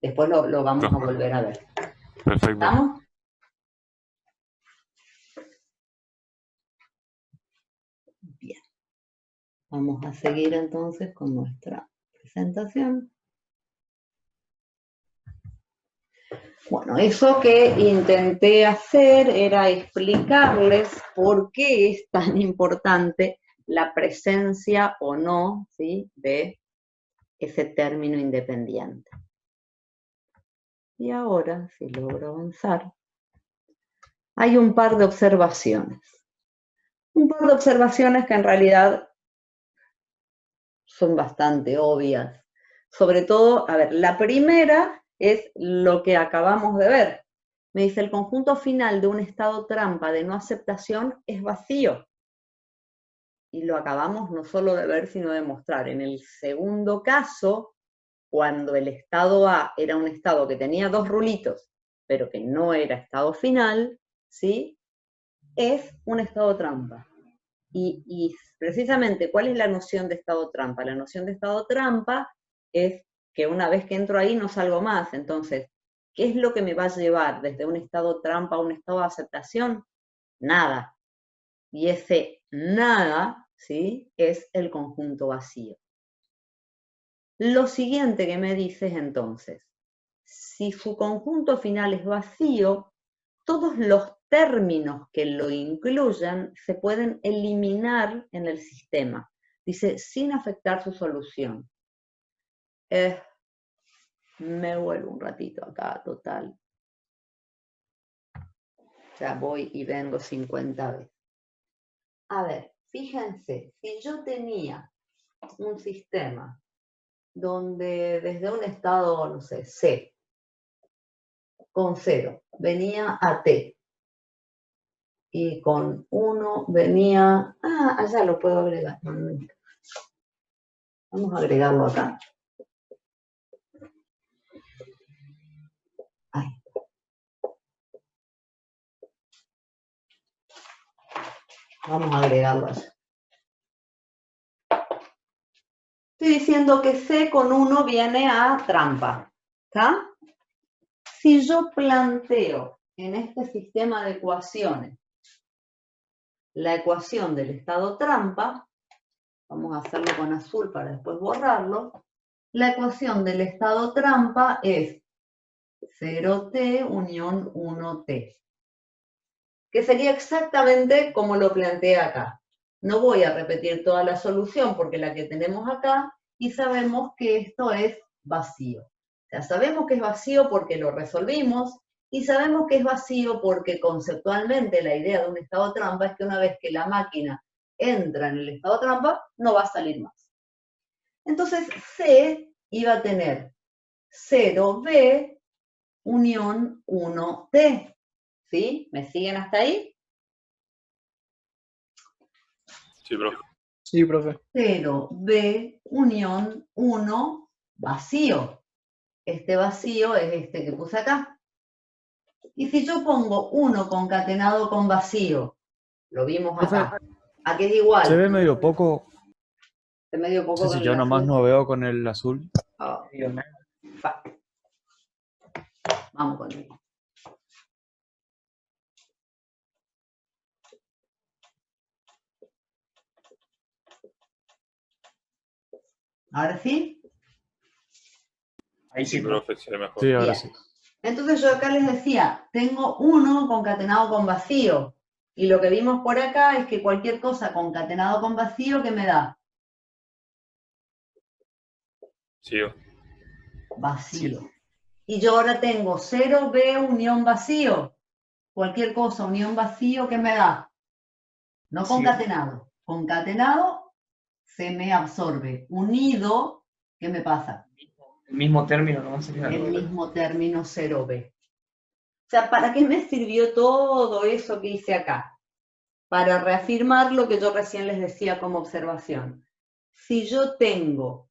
Después lo vamos a volver a ver. Perfecto. ¿Estamos? Bien. Vamos a seguir entonces con nuestra presentación. Bueno, eso que intenté hacer era explicarles por qué es tan importante la presencia o no, ¿sí?, de ese término independiente. Y ahora, si logro avanzar, hay un par de observaciones. Un par de observaciones que en realidad son bastante obvias. Sobre todo, a ver, la primera es lo que acabamos de ver. Me dice, el conjunto final de un estado trampa de no aceptación es vacío. Y lo acabamos no solo de ver, sino de mostrar. En el segundo caso, cuando el estado A era un estado que tenía dos rulitos, pero que no era estado final, ¿sí?, es un estado trampa. Y precisamente, ¿cuál es la noción de estado trampa? La noción de estado trampa es que una vez que entro ahí no salgo más. Entonces, ¿qué es lo que me va a llevar desde un estado trampa a un estado de aceptación? Nada. Y ese nada, ¿sí?, es el conjunto vacío. Lo siguiente que me dice es entonces, si su conjunto final es vacío, todos los términos que lo incluyan se pueden eliminar en el sistema. Dice, sin afectar su solución. Me vuelvo un ratito acá, total. Ya voy y vengo 50 veces. A ver, fíjense, si yo tenía un sistema donde desde un estado, no sé, C, con 0, venía a T, y con 1 venía, allá lo puedo agregar. Vamos a agregarlo acá. Ahí. Vamos a agregarlo allá. Estoy diciendo que C con 1 viene a trampa. ¿Está? Si yo planteo en este sistema de ecuaciones la ecuación del estado trampa, vamos a hacerlo con azul para después borrarlo, la ecuación del estado trampa es 0t unión 1t, que sería exactamente como lo planteé acá. No voy a repetir toda la solución porque la que tenemos acá, y sabemos que esto es vacío. O sea, sabemos que es vacío porque lo resolvimos, y sabemos que es vacío porque conceptualmente la idea de un estado trampa es que una vez que la máquina entra en el estado trampa, no va a salir más. Entonces, C iba a tener 0B unión 1T. ¿Sí? ¿Me siguen hasta ahí? Sí, profe. Sí, profe. 0B unión 1 vacío. Este vacío es este que puse acá. Y si yo pongo 1 concatenado con vacío, lo vimos acá, ¿a qué es igual? Se ve medio poco. Se me dio No poco sé con si el yo nomás azul. no veo con el azul. Oh, fa. Vamos con él. ¿Ahora sí? Ahí Sí, sí, profe. profe, se ve mejor. Sí, ahora Bien. sí. Entonces yo acá les decía, tengo 1 concatenado con vacío. Y lo que vimos por acá es que cualquier cosa concatenado con vacío, ¿qué me da? Sí, Vacío. Y yo ahora tengo 0B unión vacío. Cualquier cosa, unión vacío, ¿qué me da? No Vacío. concatenado. Concatenado se me absorbe. Unido, ¿qué me pasa? El mismo término no sería El algo. mismo término 0B. O sea, ¿para qué me sirvió todo eso que hice acá? Para reafirmar lo que yo recién les decía como observación. Si yo tengo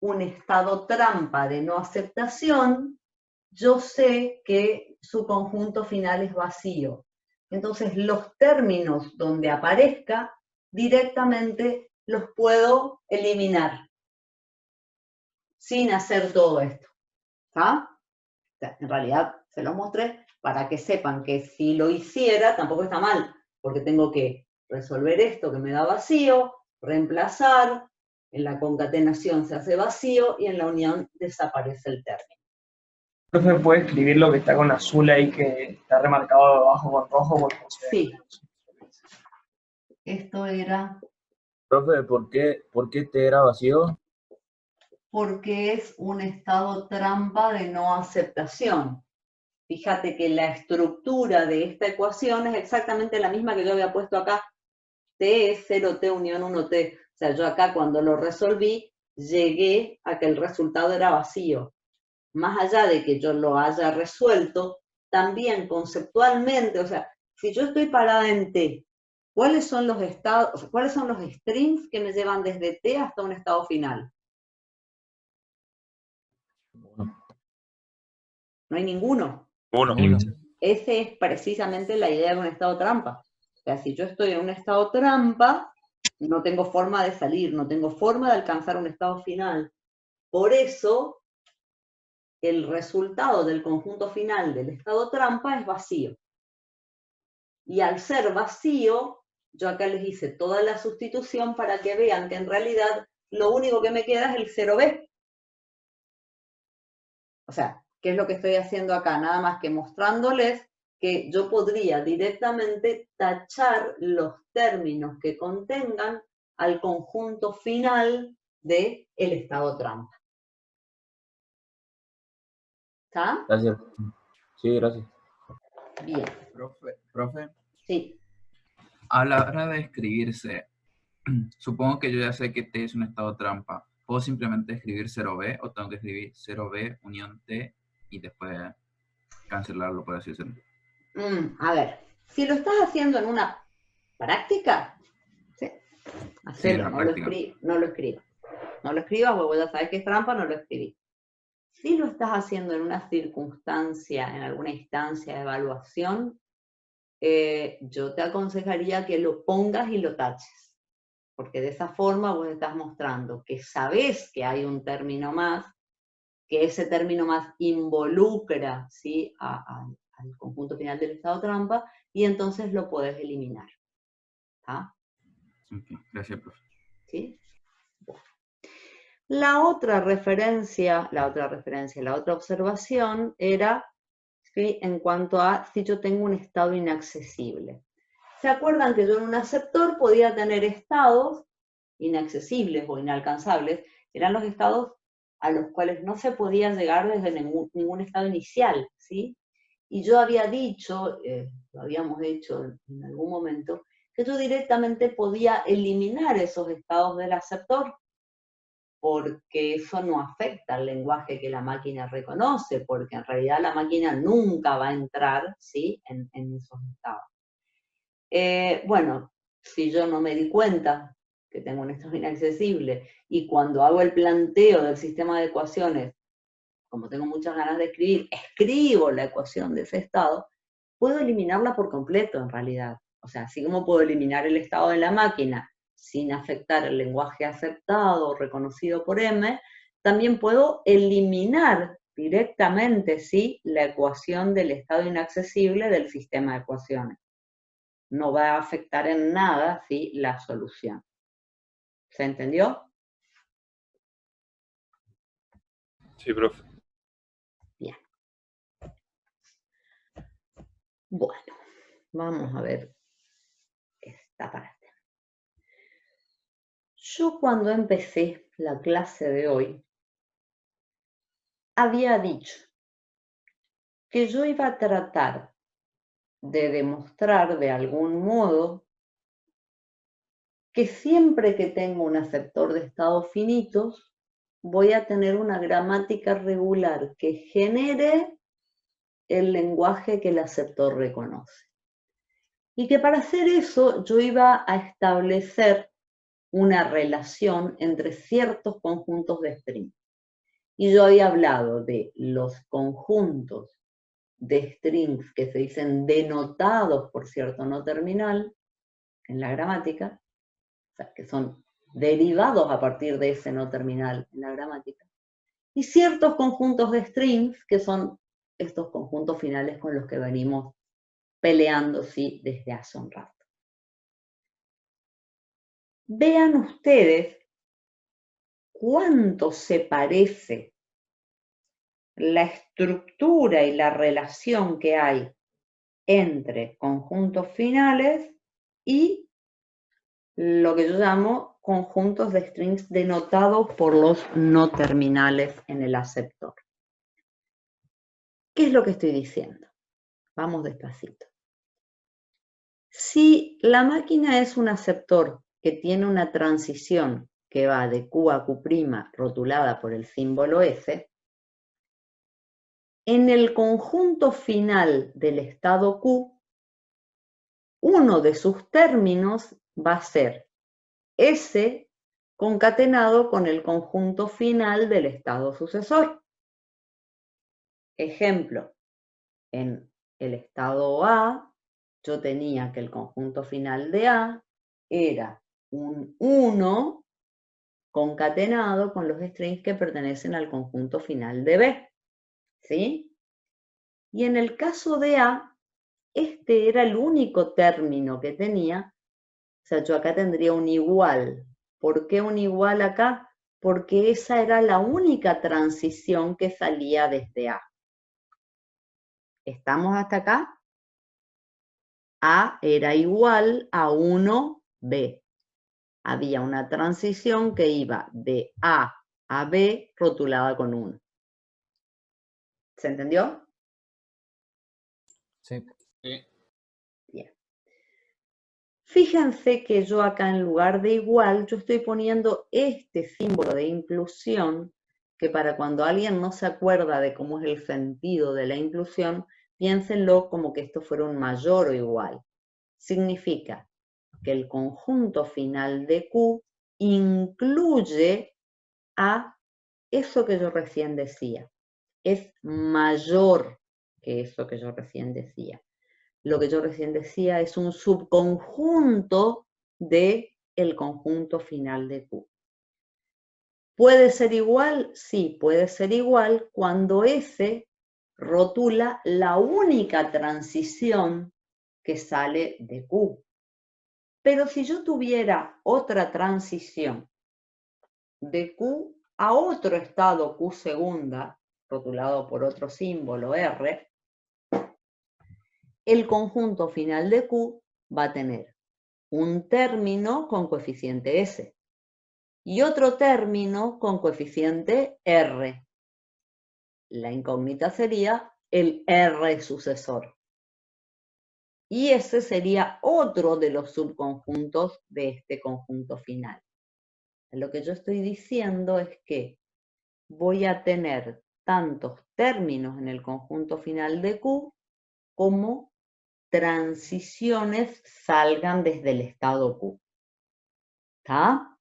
un estado trampa de no aceptación, yo sé que su conjunto final es vacío. Entonces, los términos donde aparezca, directamente los puedo eliminar, sin hacer todo esto. ¿Está? O sea, en realidad, se los mostré para que sepan que si lo hiciera, tampoco está mal, porque tengo que resolver esto que me da vacío, reemplazar, en la concatenación se hace vacío y en la unión desaparece el término. Profe, ¿puede escribir lo que está con azul ahí que está remarcado abajo con rojo? Porque Sí. Esto era Profe, ¿por qué te era vacío? porque es un estado trampa de no aceptación. Fíjate que la estructura de esta ecuación es exactamente la misma que yo había puesto acá. T es 0T unión 1T. O sea, yo acá cuando lo resolví, llegué a que el resultado era vacío. Más allá de que yo lo haya resuelto, también conceptualmente, o sea, si yo estoy parada en T, ¿cuáles son los estados, cuáles son los strings que me llevan desde T hasta un estado final? No hay ninguno. Uno. Esa es precisamente la idea de un estado trampa. O sea, si yo estoy en un estado trampa, no tengo forma de salir, no tengo forma de alcanzar un estado final. Por eso, el resultado del conjunto final del estado trampa es vacío. Y al ser vacío, yo acá les hice toda la sustitución para que vean que en realidad lo único que me queda es el 0B. O sea, ¿qué es lo que estoy haciendo acá? Nada más que mostrándoles que yo podría directamente tachar los términos que contengan al conjunto final del estado trampa. ¿Está? Gracias. Sí, gracias. Bien. Profe, Sí. a la hora de escribirse, supongo que yo ya sé que T es un estado trampa. ¿Puedo simplemente escribir 0B o tengo que escribir 0B unión T y después cancelarlo, por así decirlo? A ver, si lo estás haciendo en una práctica, ¿sí? Hacelo, una práctica. No lo escribas. No lo escribas, porque ya sabes que es trampa, no lo escribís. Si lo estás haciendo en una circunstancia, en alguna instancia de evaluación, yo te aconsejaría que lo pongas y lo taches. porque de esa forma vos estás mostrando que sabés que hay un término más, que ese término más involucra, ¿sí?, al conjunto final del estado trampa, y entonces lo podés eliminar. ¿Tá? Ok, gracias, profe. ¿Sí? Bueno. La otra observación era, ¿sí?, en cuanto a si yo tengo un estado inaccesible. ¿Se acuerdan que yo en un aceptor podía tener estados inaccesibles o inalcanzables? Eran los estados a los cuales no se podía llegar desde ningún estado inicial, ¿sí? Y yo había dicho, lo habíamos hecho en algún momento, que yo directamente podía eliminar esos estados del aceptor, porque eso no afecta al lenguaje que la máquina reconoce, porque en realidad la máquina nunca va a entrar, ¿sí?, en esos estados. Bueno, si yo no me di cuenta que tengo un estado inaccesible, y cuando hago el planteo del sistema de ecuaciones, como tengo muchas ganas de escribir, escribo la ecuación de ese estado, puedo eliminarla por completo en realidad. O sea, así como puedo eliminar el estado de la máquina sin afectar el lenguaje aceptado o reconocido por M, también puedo eliminar directamente, ¿sí?, la ecuación del estado inaccesible del sistema de ecuaciones. No va a afectar en nada, ¿sí?, la solución. ¿Se entendió? Sí, profe. Bien. Bueno, vamos a ver esta parte. Yo cuando empecé la clase de hoy, había dicho que yo iba a tratar de demostrar de algún modo que siempre que tengo un aceptor de estados finitos, voy a tener una gramática regular que genere el lenguaje que el aceptor reconoce. Y que para hacer eso yo iba a establecer una relación entre ciertos conjuntos de strings. Y yo había hablado de los conjuntos de strings que se dicen denotados por cierto no terminal en la gramática, o sea, que son derivados a partir de ese no terminal en la gramática, y ciertos conjuntos de strings que son estos conjuntos finales con los que venimos peleando, sí, desde hace un rato. Vean ustedes cuánto se parece la estructura y la relación que hay entre conjuntos finales y lo que yo llamo conjuntos de strings denotados por los no terminales en el aceptor. ¿Qué es lo que estoy diciendo? Vamos despacito. Si la máquina es un aceptor que tiene una transición que va de Q a Q' rotulada por el símbolo S, en el conjunto final del estado Q, uno de sus términos va a ser S concatenado con el conjunto final del estado sucesor. Ejemplo, en el estado A, yo tenía que el conjunto final de A era un 1 concatenado con los strings que pertenecen al conjunto final de B. ¿Sí? Y en el caso de A, este era el único término que tenía, o sea, yo acá tendría un igual. ¿Por qué un igual acá? Porque esa era la única transición que salía desde A. ¿Estamos hasta acá? A era igual a 1B. Había una transición que iba de A a B rotulada con 1. ¿Se entendió? Sí. Bien. Fíjense que yo acá en lugar de igual, yo estoy poniendo este símbolo de inclusión, que para cuando alguien no se acuerda de cómo es el sentido de la inclusión, piénsenlo como que esto fuera un mayor o igual. Significa que el conjunto final de Q incluye a eso que yo recién decía. Es mayor que eso que yo recién decía. Lo que yo recién decía es un subconjunto de el conjunto final de Q. ¿Puede ser igual? Sí, puede ser igual cuando S rotula la única transición que sale de Q. Pero si yo tuviera otra transición de Q a otro estado Q segunda, rotulado por otro símbolo R, el conjunto final de Q va a tener un término con coeficiente S y otro término con coeficiente R. La incógnita sería el R sucesor. Y ese sería otro de los subconjuntos de este conjunto final. Lo que yo estoy diciendo es que voy a tener tantos términos en el conjunto final de Q como transiciones salgan desde el estado Q. ¿Está?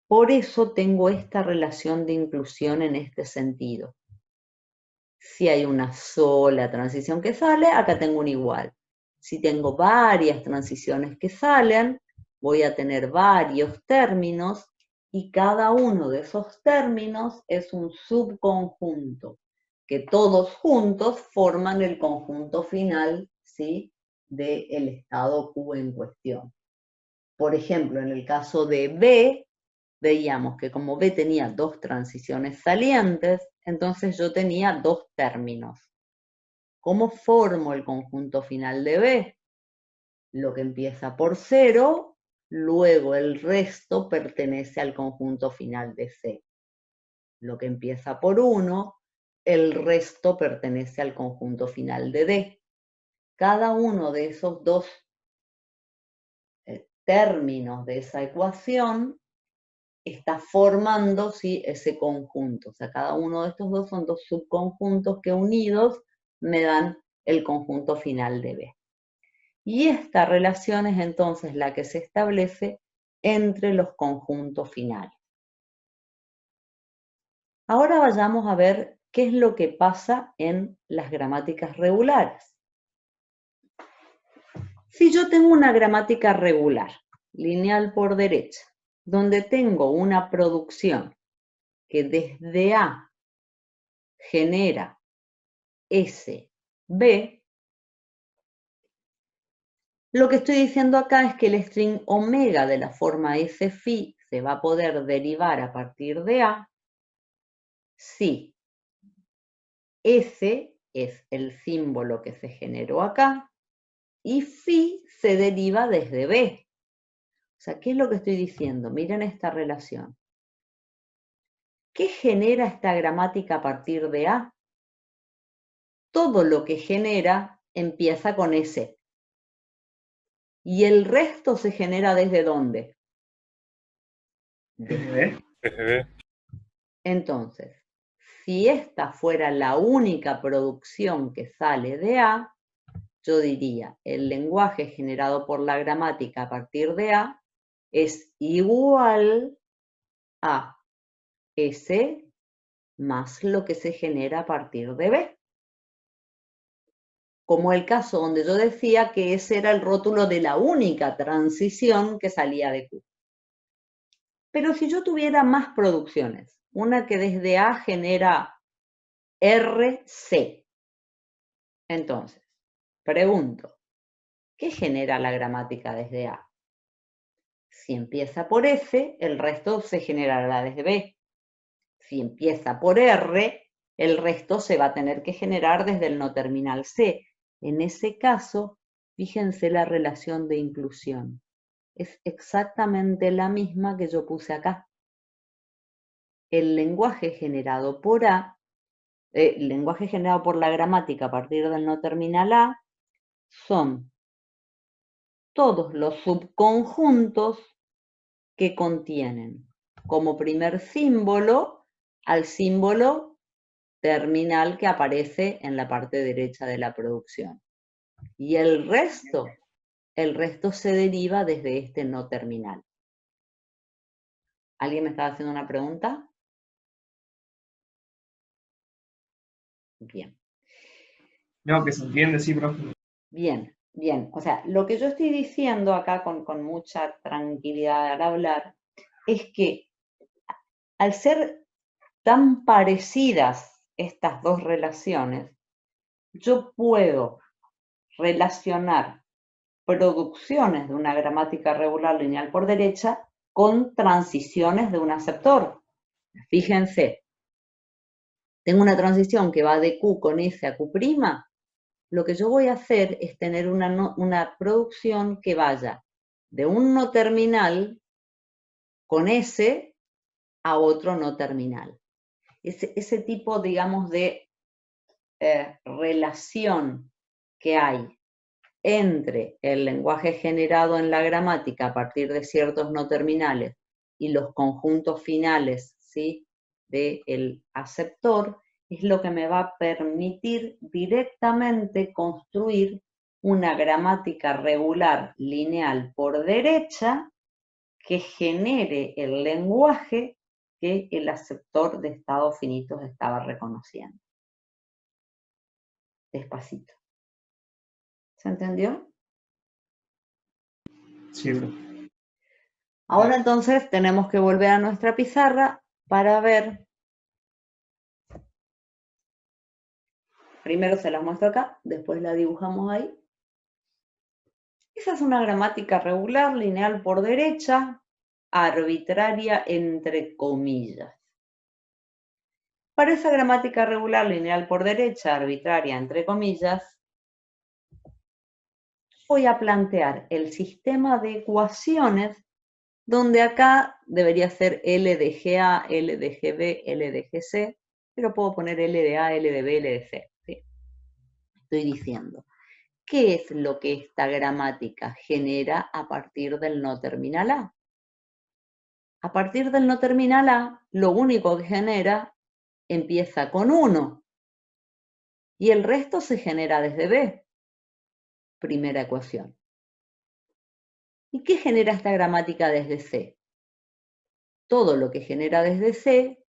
Por eso tengo esta relación de inclusión en este sentido. Si hay una sola transición que sale, acá tengo un igual. Si tengo varias transiciones que salen, voy a tener varios términos y cada uno de esos términos es un subconjunto, que todos juntos forman el conjunto final, ¿sí?, del estado Q en cuestión. Por ejemplo, en el caso de B, veíamos que como B tenía dos transiciones salientes, entonces yo tenía dos términos. ¿Cómo formo el conjunto final de B? Lo que empieza por 0, luego el resto pertenece al conjunto final de C. Lo que empieza por 1, el resto pertenece al conjunto final de D. Cada uno de esos dos términos de esa ecuación está formando, ¿sí?, ese conjunto. O sea, cada uno de estos dos son dos subconjuntos que unidos me dan el conjunto final de B. Y esta relación es entonces la que se establece entre los conjuntos finales. Ahora vayamos a ver qué es lo que pasa en las gramáticas regulares. Si yo tengo una gramática regular, lineal por derecha, donde tengo una producción que desde A genera S, B, lo que estoy diciendo acá es que el string omega de la forma S phi se va a poder derivar a partir de A si S es el símbolo que se generó acá y phi se deriva desde B. O sea, ¿qué es lo que estoy diciendo? Miren esta relación. ¿Qué genera esta gramática a partir de A? Todo lo que genera empieza con S. ¿Y el resto se genera desde dónde? Desde B. Entonces, si esta fuera la única producción que sale de A, yo diría, el lenguaje generado por la gramática a partir de A es igual a S más lo que se genera a partir de B. Como el caso donde yo decía que ese era el rótulo de la única transición que salía de Q. Pero si yo tuviera más producciones, una que desde A genera RC, entonces, pregunto, ¿qué genera la gramática desde A? Si empieza por S, el resto se generará desde B. Si empieza por R, el resto se va a tener que generar desde el no terminal C. En ese caso, fíjense la relación de inclusión. Es exactamente la misma que yo puse acá. El lenguaje generado por A, el lenguaje generado por la gramática a partir del no terminal A, son todos los subconjuntos que contienen como primer símbolo al símbolo terminal que aparece en la parte derecha de la producción. Y el resto se deriva desde este no terminal. ¿Alguien me estaba haciendo una pregunta? Bien. no, que se entiende, sí, profe. Bien. Bien, o sea, lo que yo estoy diciendo acá con mucha tranquilidad al hablar es que al ser tan parecidas estas dos relaciones, yo puedo relacionar producciones de una gramática regular lineal por derecha con transiciones de un aceptor. Fíjense, tengo una transición que va de Q con S a Q', lo que yo voy a hacer es tener una producción que vaya de un no terminal con S a otro no terminal. Ese tipo, digamos, de relación que hay entre el lenguaje generado en la gramática a partir de ciertos no terminales y los conjuntos finales, ¿sí?, del aceptor, es lo que me va a permitir directamente construir una gramática regular lineal por derecha que genere el lenguaje que el aceptor de estados finitos estaba reconociendo. Despacito. ¿Se entendió? Sí, bro. Ahora entonces tenemos que volver a nuestra pizarra para ver. Primero se las muestro acá, después la dibujamos ahí. Esa es una gramática regular, lineal por derecha, arbitraria entre comillas. Para esa gramática regular, lineal por derecha, arbitraria entre comillas, voy a plantear el sistema de ecuaciones donde acá debería ser L de GA, L de GB, L de GC, pero puedo poner L de A, L de B, L de C. ¿Sí? Estoy diciendo, ¿qué es lo que esta gramática genera a partir del no terminal A? A partir del no terminal A, lo único que genera empieza con 1 y el resto se genera desde B. Primera ecuación. ¿Y qué genera esta gramática desde C? Todo lo que genera desde C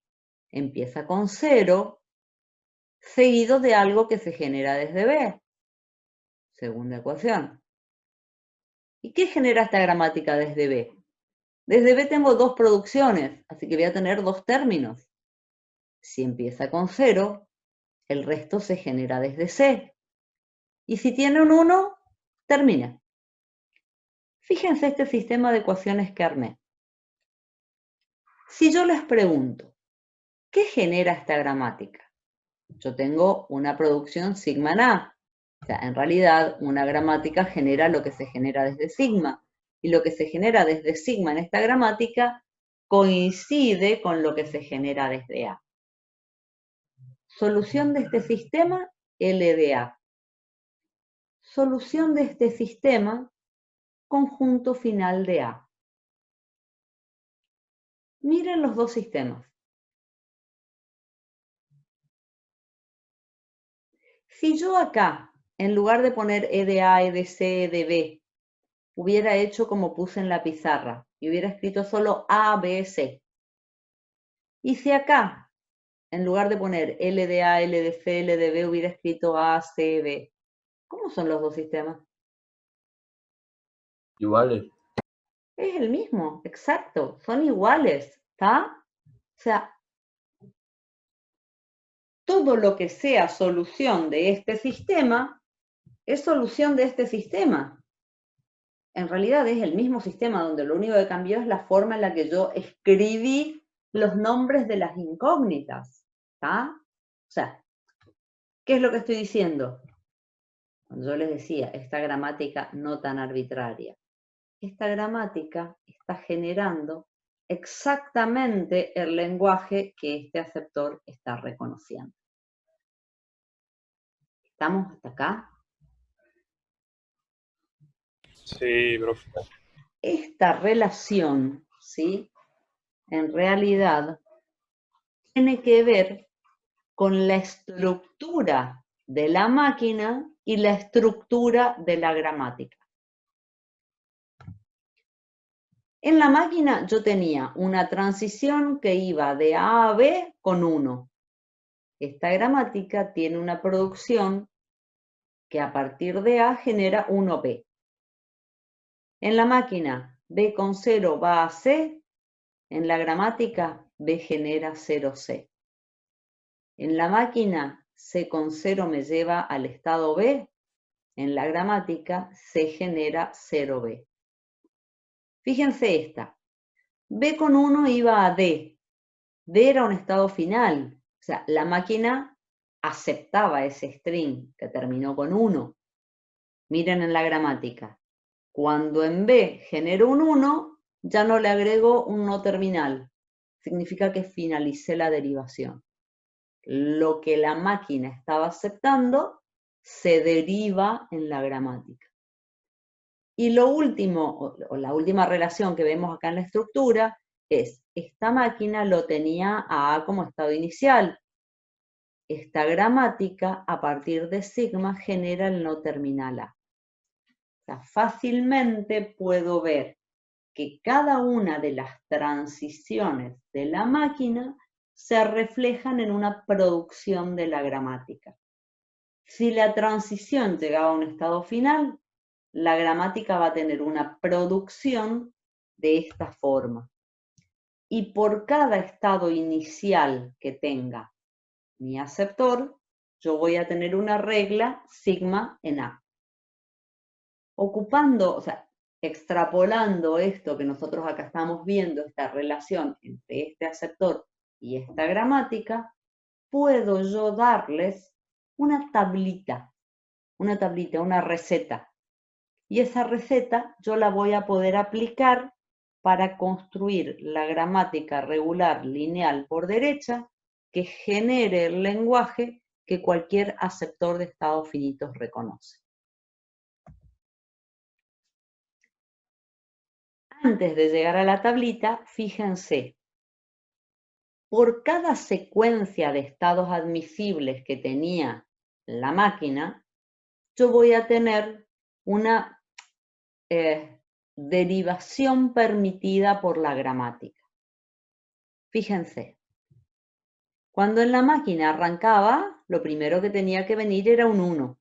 empieza con 0, seguido de algo que se genera desde B. Segunda ecuación. ¿Y qué genera esta gramática desde B? Desde B tengo dos producciones, así que voy a tener dos términos. Si empieza con 0, el resto se genera desde C. Y si tiene un 1, termina. Fíjense este sistema de ecuaciones que armé. Si yo les pregunto, ¿qué genera esta gramática? Yo tengo una producción sigma en A. O sea, en realidad, una gramática genera lo que se genera desde sigma. Y lo que se genera desde sigma en esta gramática coincide con lo que se genera desde A. Solución de este sistema, L de A. Solución de este sistema, conjunto final de A. Miren los dos sistemas. Si yo acá, en lugar de poner E de A, E de C, E de B, hubiera hecho como puse en la pizarra y hubiera escrito solo A, B, C. Y si acá, en lugar de poner L de A, L de C, L de B, hubiera escrito A, C, B, ¿cómo son los dos sistemas? Iguales. Es el mismo, exacto, son iguales, ¿está? O sea, todo lo que sea solución de este sistema es solución de este sistema. En realidad es el mismo sistema donde lo único que cambió es la forma en la que yo escribí los nombres de las incógnitas, ¿está? O sea, ¿qué es lo que estoy diciendo? Cuando yo les decía, esta gramática no tan arbitraria, esta gramática está generando exactamente el lenguaje que este aceptor está reconociendo. ¿Estamos hasta acá? Sí, profe. Esta relación, ¿sí?, en realidad tiene que ver con la estructura de la máquina y la estructura de la gramática. En la máquina yo tenía una transición que iba de A a B con 1. Esta gramática tiene una producción que a partir de A genera 1B. En la máquina, B con 0 va a C. En la gramática, B genera 0C. En la máquina, C con 0 me lleva al estado B. En la gramática, C genera 0B. Fíjense esta. B con 1 iba a D. D era un estado final. O sea, la máquina aceptaba ese string que terminó con 1. Miren en la gramática. Cuando en B genero un 1, ya no le agrego un no terminal. Significa que finalicé la derivación. Lo que la máquina estaba aceptando se deriva en la gramática. Y lo último, o la última relación que vemos acá en la estructura, es esta máquina lo tenía a A como estado inicial. Esta gramática, a partir de sigma, genera el no terminal A. O sea, fácilmente puedo ver que cada una de las transiciones de la máquina se reflejan en una producción de la gramática. Si la transición llegaba a un estado final, la gramática va a tener una producción de esta forma. Y por cada estado inicial que tenga mi aceptor, yo voy a tener una regla sigma en A. Ocupando, o sea, extrapolando esto que nosotros acá estamos viendo, esta relación entre este aceptor y esta gramática, puedo yo darles una tablita, una receta. Y esa receta yo la voy a poder aplicar para construir la gramática regular lineal por derecha que genere el lenguaje que cualquier aceptor de estados finitos reconoce. Antes de llegar a la tablita, fíjense, por cada secuencia de estados admisibles que tenía la máquina, yo voy a tener una derivación permitida por la gramática. Fíjense, cuando en la máquina arrancaba, lo primero que tenía que venir era un 1.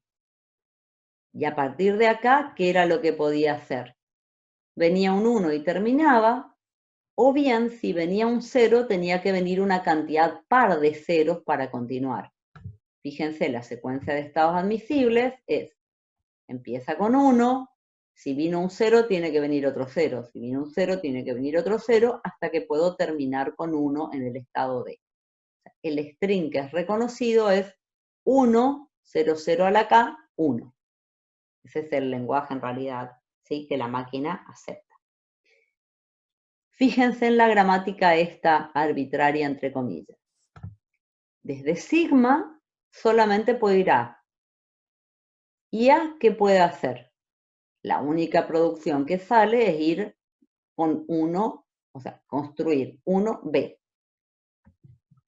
Y a partir de acá, ¿qué era lo que podía hacer? Venía un 1 y terminaba, o bien si venía un 0 tenía que venir una cantidad par de ceros para continuar. Fíjense, la secuencia de estados admisibles empieza con 1, si vino un 0 tiene que venir otro 0, si vino un 0 tiene que venir otro 0, hasta que puedo terminar con 1 en el estado D. El string que es reconocido es 1, 0, 0 a la K, 1. Ese es el lenguaje en realidad, ¿sí?, que la máquina acepta. Fíjense en la gramática esta arbitraria, entre comillas. Desde sigma solamente puede ir A. ¿Y A qué puede hacer? La única producción que sale es ir con 1, o sea, construir 1B.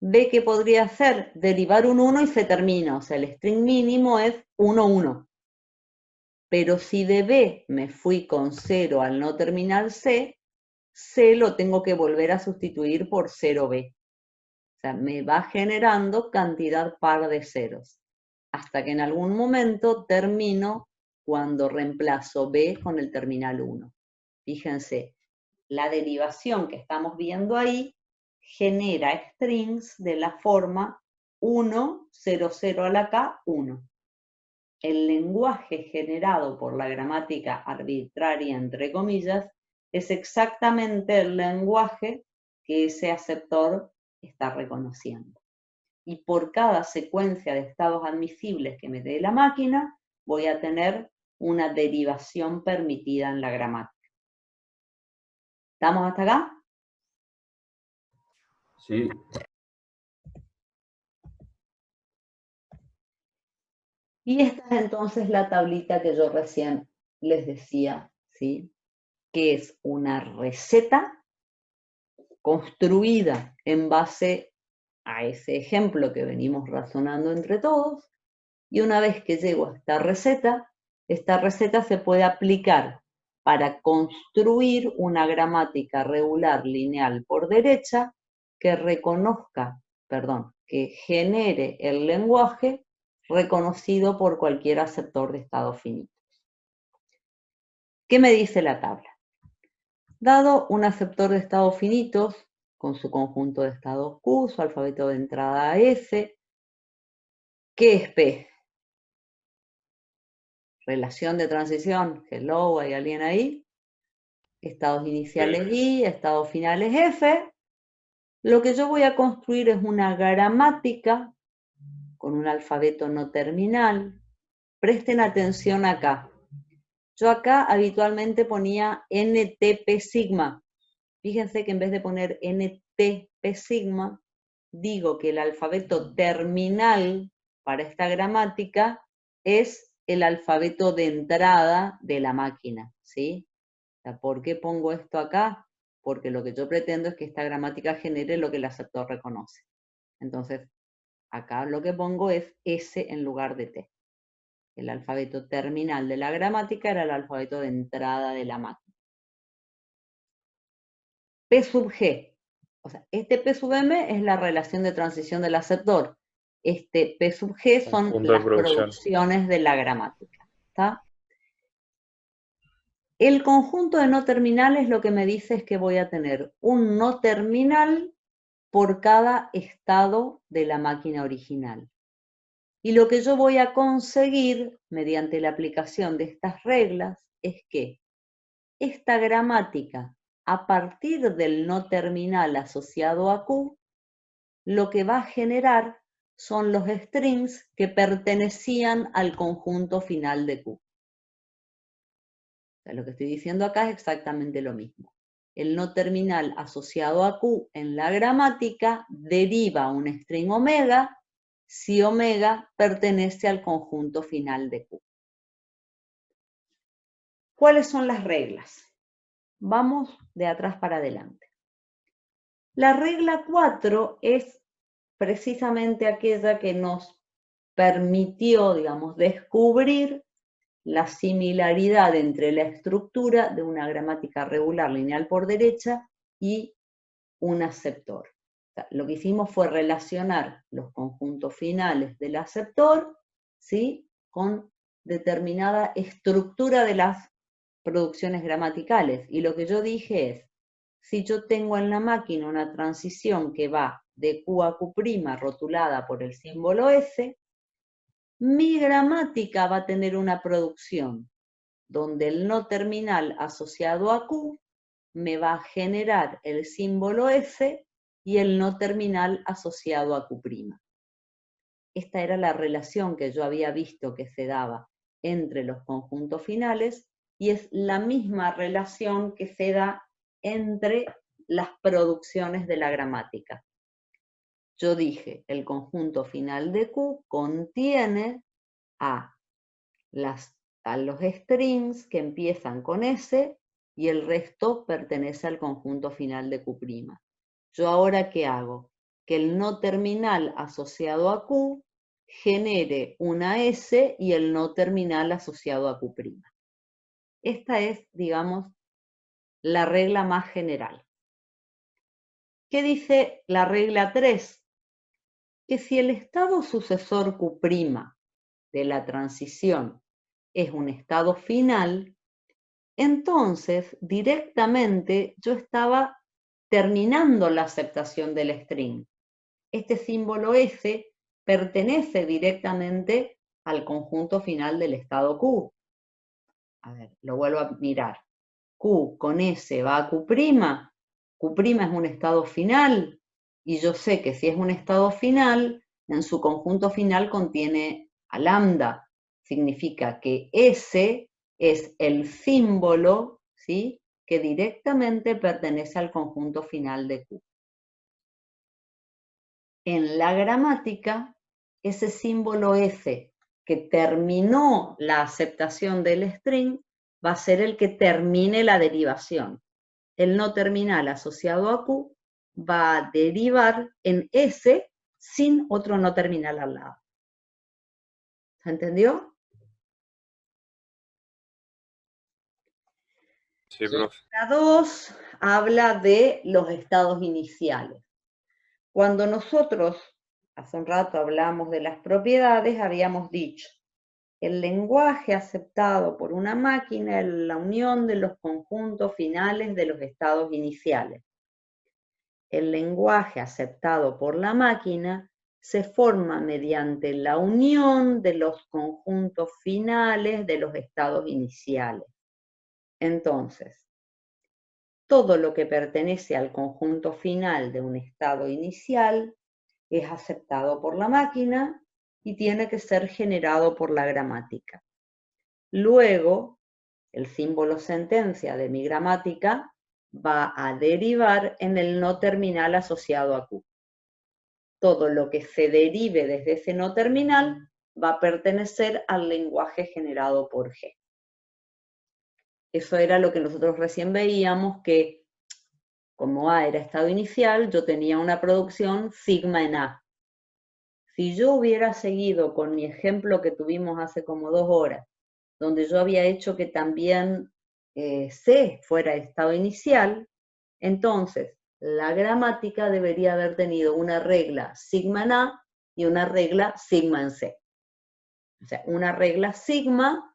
B que podría hacer, derivar un 1 y se termina, o sea, el string mínimo es 1, 1. Pero si de B me fui con 0 al no terminal C, C lo tengo que volver a sustituir por 0B. O sea, me va generando cantidad par de ceros, hasta que en algún momento termino cuando reemplazo B con el terminal 1. Fíjense, la derivación que estamos viendo ahí genera strings de la forma 1, 0, 0 a la K, 1. El lenguaje generado por la gramática arbitraria, entre comillas, es exactamente el lenguaje que ese aceptor está reconociendo. Y por cada secuencia de estados admisibles que me dé la máquina, voy a tener una derivación permitida en la gramática. ¿Estamos hasta acá? Sí. Y esta es entonces la tablita que yo recién les decía, ¿sí?, que es una receta construida en base a ese ejemplo que venimos razonando entre todos, y una vez que llego a esta receta se puede aplicar para construir una gramática regular lineal por derecha que reconozca, que genere el lenguaje reconocido por cualquier aceptor de estados finitos. ¿Qué me dice la tabla? Dado un aceptor de estados finitos, con su conjunto de estados Q, su alfabeto de entrada S, ¿qué es P? Relación de transición, hello, ¿hay alguien ahí? Estados iniciales I, estados finales F. Lo que yo voy a construir es una gramática con un alfabeto no terminal. Presten atención acá. Yo acá habitualmente ponía NTP sigma. Fíjense que en vez de poner NTP sigma, digo que el alfabeto terminal para esta gramática es el alfabeto de entrada de la máquina, ¿sí? O sea, ¿por qué pongo esto acá? Porque lo que yo pretendo es que esta gramática genere lo que el aceptor reconoce. Entonces, acá lo que pongo es S en lugar de T. El alfabeto terminal de la gramática era el alfabeto de entrada de la máquina. P sub G. O sea, este P sub M es la relación de transición del aceptor. Este P sub G son Conjunto de las producción. producciones de la gramática. ¿Está? El conjunto de no terminales lo que me dice es que voy a tener un no terminal por cada estado de la máquina original. Y lo que yo voy a conseguir mediante la aplicación de estas reglas es que esta gramática, a partir del no terminal asociado a Q, lo que va a generar son los strings que pertenecían al conjunto final de Q. O sea, lo que estoy diciendo acá es exactamente lo mismo. El no terminal asociado a Q en la gramática deriva un string omega si omega pertenece al conjunto final de Q. ¿Cuáles son las reglas? Vamos de atrás para adelante. La regla 4 es precisamente aquella que nos permitió, digamos, descubrir la similaridad entre la estructura de una gramática regular lineal por derecha y un aceptor. O sea, lo que hicimos fue relacionar los conjuntos finales del aceptor, ¿sí?, con determinada estructura de las producciones gramaticales. Y lo que yo dije es, si yo tengo en la máquina una transición que va de Q a Q' rotulada por el símbolo S, mi gramática va a tener una producción donde el no terminal asociado a Q me va a generar el símbolo S y el no terminal asociado a Q'. Esta era la relación que yo había visto que se daba entre los conjuntos finales y es la misma relación que se da entre las producciones de la gramática. Yo dije, el conjunto final de Q contiene a los strings que empiezan con S y el resto pertenece al conjunto final de Q'. Yo ahora, ¿qué hago? Que el no terminal asociado a Q genere una S y el no terminal asociado a Q'. Esta es, digamos, la regla más general. ¿Qué dice la regla 3? Que si el estado sucesor Q' de la transición es un estado final, entonces directamente yo estaba terminando la aceptación del string. Este símbolo S pertenece directamente al conjunto final del estado Q. A ver, lo vuelvo a mirar. Q con S va a Q'. Q' es un estado final, y yo sé que si es un estado final, en su conjunto final contiene a lambda. Significa que S es el símbolo, ¿sí?, que directamente pertenece al conjunto final de Q. En la gramática, ese símbolo S que terminó la aceptación del string va a ser el que termine la derivación. El no terminal asociado a Q va a derivar en S sin otro no terminal al lado. ¿Se entendió? Sí, profe. La 2 habla de los estados iniciales. Cuando nosotros hace un rato hablamos de las propiedades, habíamos dicho, el lenguaje aceptado por una máquina es la unión de los conjuntos finales de los estados iniciales. El lenguaje aceptado por la máquina se forma mediante la unión de los conjuntos finales de los estados iniciales. Entonces, todo lo que pertenece al conjunto final de un estado inicial es aceptado por la máquina y tiene que ser generado por la gramática. Luego, el símbolo sentencia de mi gramática va a derivar en el no terminal asociado a Q. Todo lo que se derive desde ese no terminal va a pertenecer al lenguaje generado por G. Eso era lo que nosotros recién veíamos, que como A era estado inicial, yo tenía una producción sigma en A. Si yo hubiera seguido con mi ejemplo que tuvimos hace como 2 horas, donde yo había hecho que también C fuera estado inicial, entonces la gramática debería haber tenido una regla sigma en A y una regla sigma en C. O sea, una regla sigma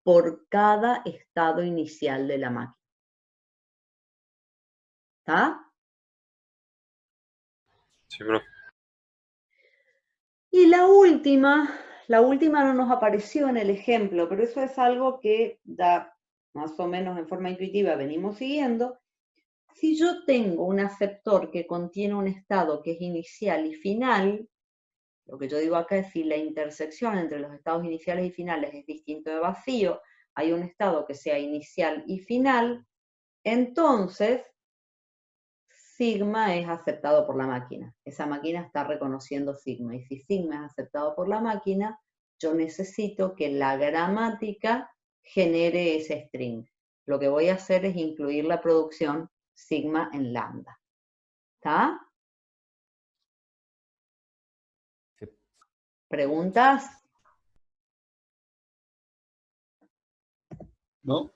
por cada estado inicial de la máquina. ¿Está? Sí, profe. Y la última no nos apareció en el ejemplo, pero eso es algo que ya más o menos en forma intuitiva venimos siguiendo. Si yo tengo un aceptor que contiene un estado que es inicial y final, lo que yo digo acá es si la intersección entre los estados iniciales y finales es distinto de vacío, hay un estado que sea inicial y final, entonces sigma es aceptado por la máquina. Esa máquina está reconociendo sigma. Y si sigma es aceptado por la máquina, yo necesito que la gramática genere ese string. Lo que voy a hacer es incluir la producción sigma en lambda. ¿Está? Sí. ¿Preguntas? ¿No?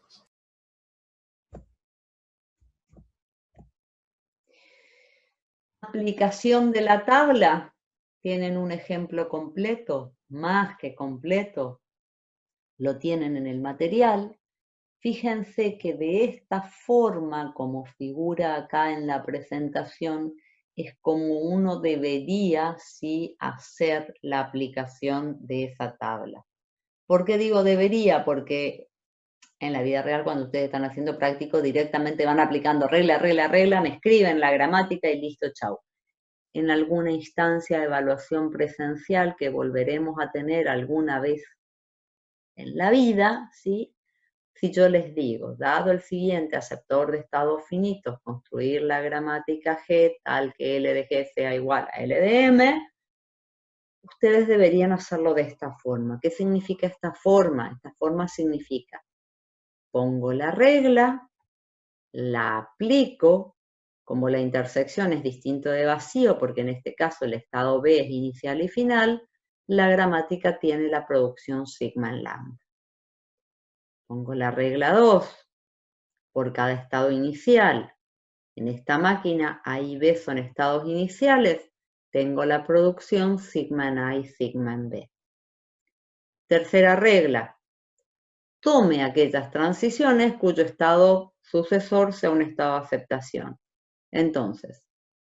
Aplicación de la tabla. Tienen un ejemplo completo, más que completo. Lo tienen en el material. Fíjense que de esta forma, como figura acá en la presentación, es como uno debería sí hacer la aplicación de esa tabla. ¿Por qué digo debería? Porque en la vida real, cuando ustedes están haciendo práctico, directamente van aplicando regla, regla, regla, me escriben la gramática y listo, chau. En alguna instancia de evaluación presencial que volveremos a tener alguna vez en la vida, ¿sí? Si yo les digo, dado el siguiente aceptor de estados finitos, construir la gramática G tal que L de G sea igual a L de M, ustedes deberían hacerlo de esta forma. ¿Qué significa esta forma? Esta forma significa, pongo la regla, la aplico, como la intersección es distinto de vacío, porque en este caso el estado B es inicial y final, la gramática tiene la producción sigma en lambda. Pongo la regla 2 por cada estado inicial. En esta máquina A y B son estados iniciales, tengo la producción sigma en A y sigma en B. Tercera regla, tome aquellas transiciones cuyo estado sucesor sea un estado de aceptación. Entonces,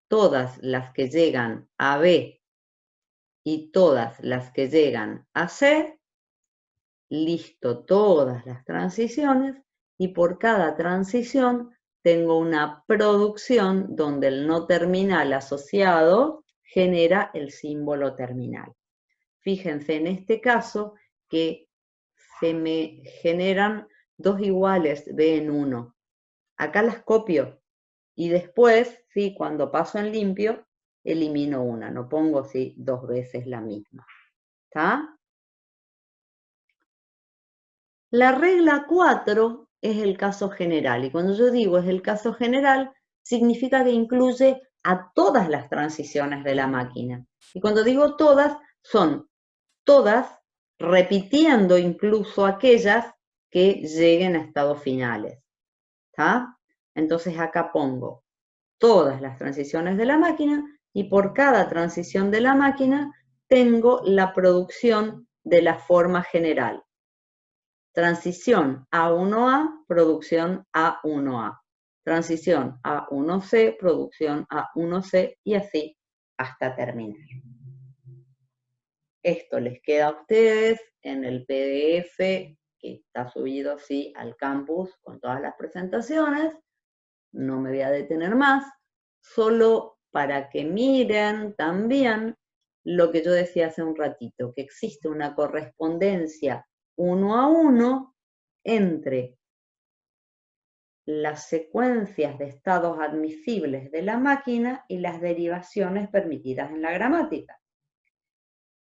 todas las que llegan a B y todas las que llegan a C, listo todas las transiciones y por cada transición tengo una producción donde el no terminal asociado genera el símbolo terminal. Fíjense en este caso que se me generan 2 iguales B en 1. Acá las copio y después, ¿sí? Cuando paso en limpio, elimino una, no pongo ¿sí? 2 veces la misma. ¿Está? La regla 4 es el caso general, y cuando yo digo es el caso general, significa que incluye a todas las transiciones de la máquina. Y cuando digo todas, son todas repitiendo incluso aquellas que lleguen a estados finales. ¿Está? Entonces acá pongo todas las transiciones de la máquina y por cada transición de la máquina tengo la producción de la forma general. Transición A1A, producción A1A. Transición A1C, producción A1C, y así hasta terminar. Esto les queda a ustedes en el PDF que está subido así al campus con todas las presentaciones. No me voy a detener más, solo para que miren también lo que yo decía hace un ratito, que existe una correspondencia 1 a 1 entre las secuencias de estados admisibles de la máquina y las derivaciones permitidas en la gramática.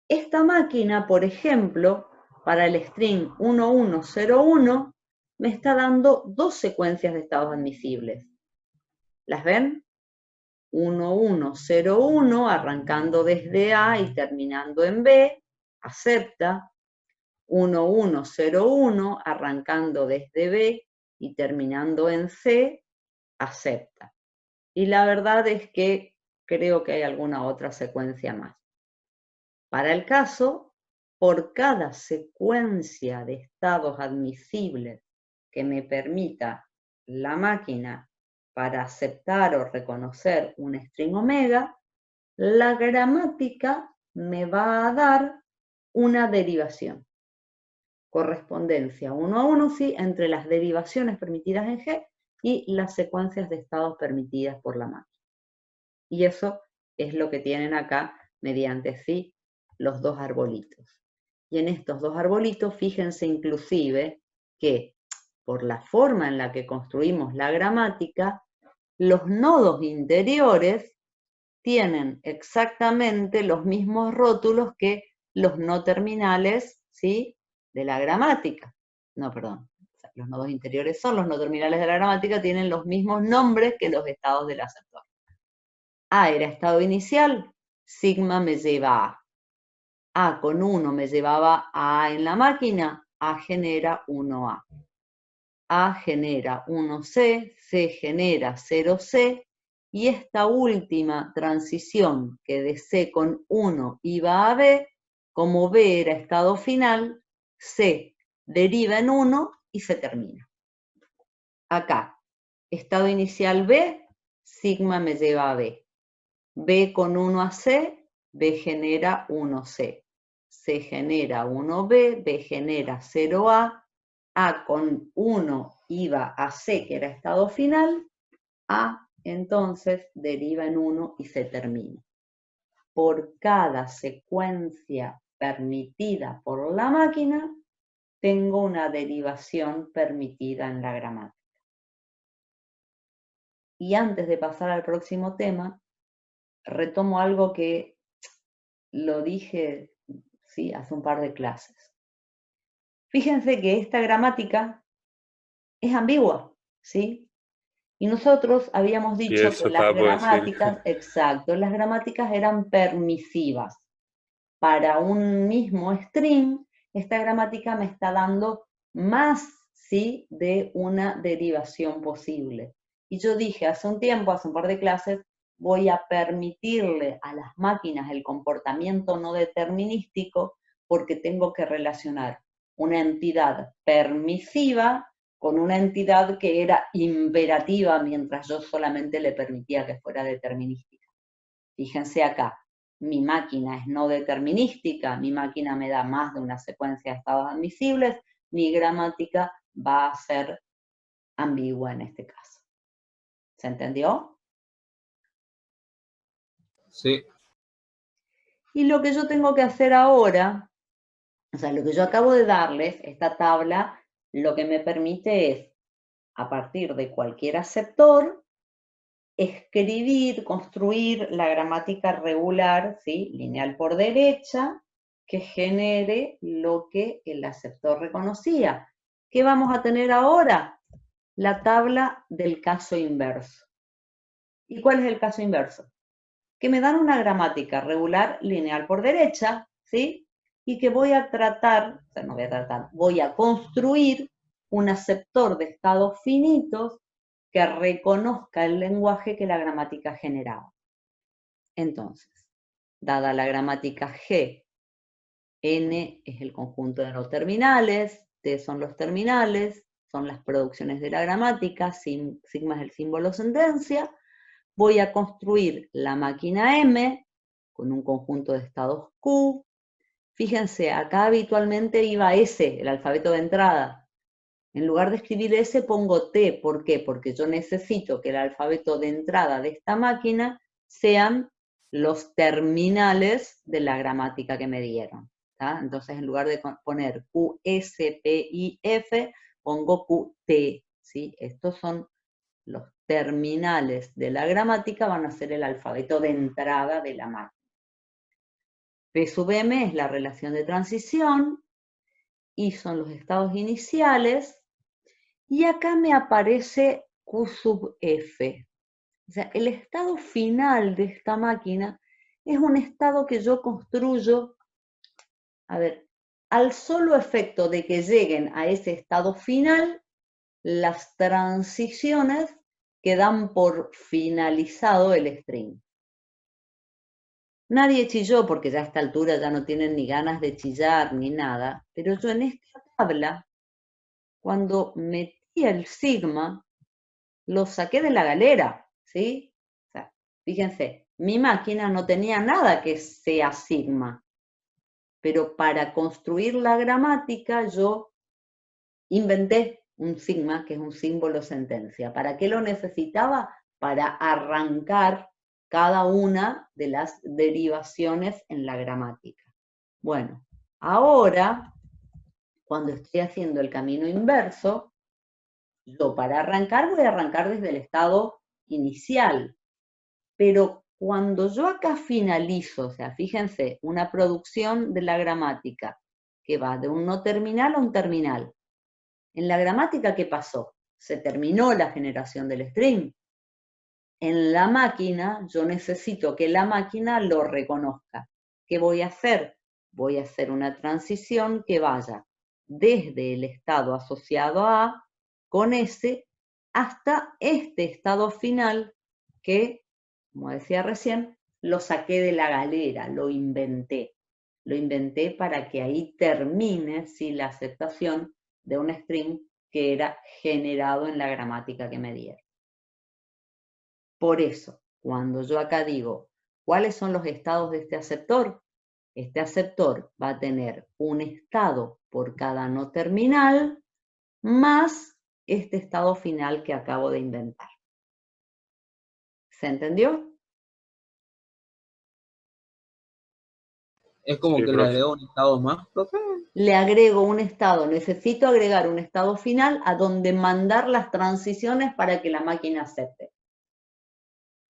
Esta máquina, por ejemplo, para el string 1101, me está dando dos secuencias de estados admisibles. ¿Las ven? 1101, arrancando desde A y terminando en B, acepta. 1101, arrancando desde B y terminando en C, acepta. Y la verdad es que creo que hay alguna otra secuencia más. Para el caso, por cada secuencia de estados admisibles que me permita la máquina para aceptar o reconocer un string omega, la gramática me va a dar una derivación. Correspondencia 1 a 1, sí, entre las derivaciones permitidas en G y las secuencias de estados permitidas por la máquina. Y eso es lo que tienen acá mediante sí los dos arbolitos. Y en estos dos arbolitos, fíjense inclusive que por la forma en la que construimos la gramática, los nodos interiores tienen exactamente los mismos rótulos que los no terminales, ¿sí?, de la gramática. No, perdón. Los nodos interiores son los no terminales de la gramática, tienen los mismos nombres que los estados del aceptor. A era estado inicial, sigma me lleva a. A con 1 me llevaba a A en la máquina, A genera 1A. A genera 1C, C genera 0C, y esta última transición que de C con 1 iba a B, como B era estado final, C deriva en 1 y se termina. Acá, estado inicial B, sigma me lleva a B. B con 1 a C, B genera 1C. C genera 1B, B genera 0A. A con 1 iba a C, que era estado final. A entonces deriva en 1 y se termina. Por cada secuencia permitida por la máquina, tengo una derivación permitida en la gramática. Y antes de pasar al próximo tema, retomo algo que lo dije, ¿sí?, hace un par de clases. Fíjense que esta gramática es ambigua, ¿sí? Y nosotros habíamos dicho que las gramáticas, exacto, las gramáticas eran permisivas. Para un mismo string, esta gramática me está dando más, ¿sí?, de una derivación posible. Y yo dije hace un tiempo, hace un par de clases, voy a permitirle a las máquinas el comportamiento no determinístico porque tengo que relacionar una entidad permisiva con una entidad que era imperativa mientras yo solamente le permitía que fuera determinística. Fíjense acá, mi máquina es no determinística, mi máquina me da más de una secuencia de estados admisibles, mi gramática va a ser ambigua en este caso. ¿Se entendió? Sí. Y lo que yo tengo que hacer ahora, o sea, lo que yo acabo de darles, esta tabla, lo que me permite es, a partir de cualquier aceptor, escribir, construir la gramática regular, ¿sí?, lineal por derecha, que genere lo que el aceptor reconocía. ¿Qué vamos a tener ahora? La tabla del caso inverso. ¿Y cuál es el caso inverso? Que me dan una gramática regular lineal por derecha, ¿sí?, y que voy a tratar, o sea, no voy a tratar, voy a construir un aceptor de estados finitos que reconozca el lenguaje que la gramática generaba. Entonces, dada la gramática G, N es el conjunto de no terminales, T son los terminales, son las producciones de la gramática, sigma es el símbolo sentencia, voy a construir la máquina M con un conjunto de estados Q. Fíjense, acá habitualmente iba S, el alfabeto de entrada. En lugar de escribir S pongo T. ¿Por qué? Porque yo necesito que el alfabeto de entrada de esta máquina sean los terminales de la gramática que me dieron. ¿Tá? Entonces, en lugar de poner Q, S, P, I, F, pongo Q, T. ¿Sí? Estos son los terminales de la gramática, van a ser el alfabeto de entrada de la máquina. P sub M es la relación de transición, I son los estados iniciales, y acá me aparece Q sub F. O sea, el estado final de esta máquina es un estado que yo construyo, a ver, al solo efecto de que lleguen a ese estado final, las transiciones que dan por finalizado el string. Nadie chilló porque ya a esta altura ya no tienen ni ganas de chillar ni nada, pero yo en esta tabla, cuando metí el sigma, lo saqué de la galera, ¿sí? O sea, fíjense, mi máquina no tenía nada que sea sigma, pero para construir la gramática yo inventé un sigma, que es un símbolo sentencia. ¿Para qué lo necesitaba? Para arrancar cada una de las derivaciones en la gramática. Bueno, ahora, cuando estoy haciendo el camino inverso, yo para arrancar voy a arrancar desde el estado inicial, pero cuando yo acá finalizo, o sea, fíjense, una producción de la gramática que va de un no terminal a un terminal. En la gramática, ¿qué pasó? Se terminó la generación del string. En la máquina, yo necesito que la máquina lo reconozca. ¿Qué voy a hacer? Voy a hacer una transición que vaya desde el estado asociado a con S hasta este estado final que, como decía recién, lo saqué de la galera, lo inventé. Lo inventé para que ahí termine la aceptación de un string que era generado en la gramática que me dieron. Por eso, cuando yo acá digo, ¿cuáles son los estados de este aceptor? Este aceptor va a tener un estado por cada no terminal, más este estado final que acabo de inventar. ¿Se entendió? Es como Sí, que le profe. agrego un estado más, profe. Le agrego un estado, necesito agregar un estado final a donde mandar las transiciones para que la máquina acepte.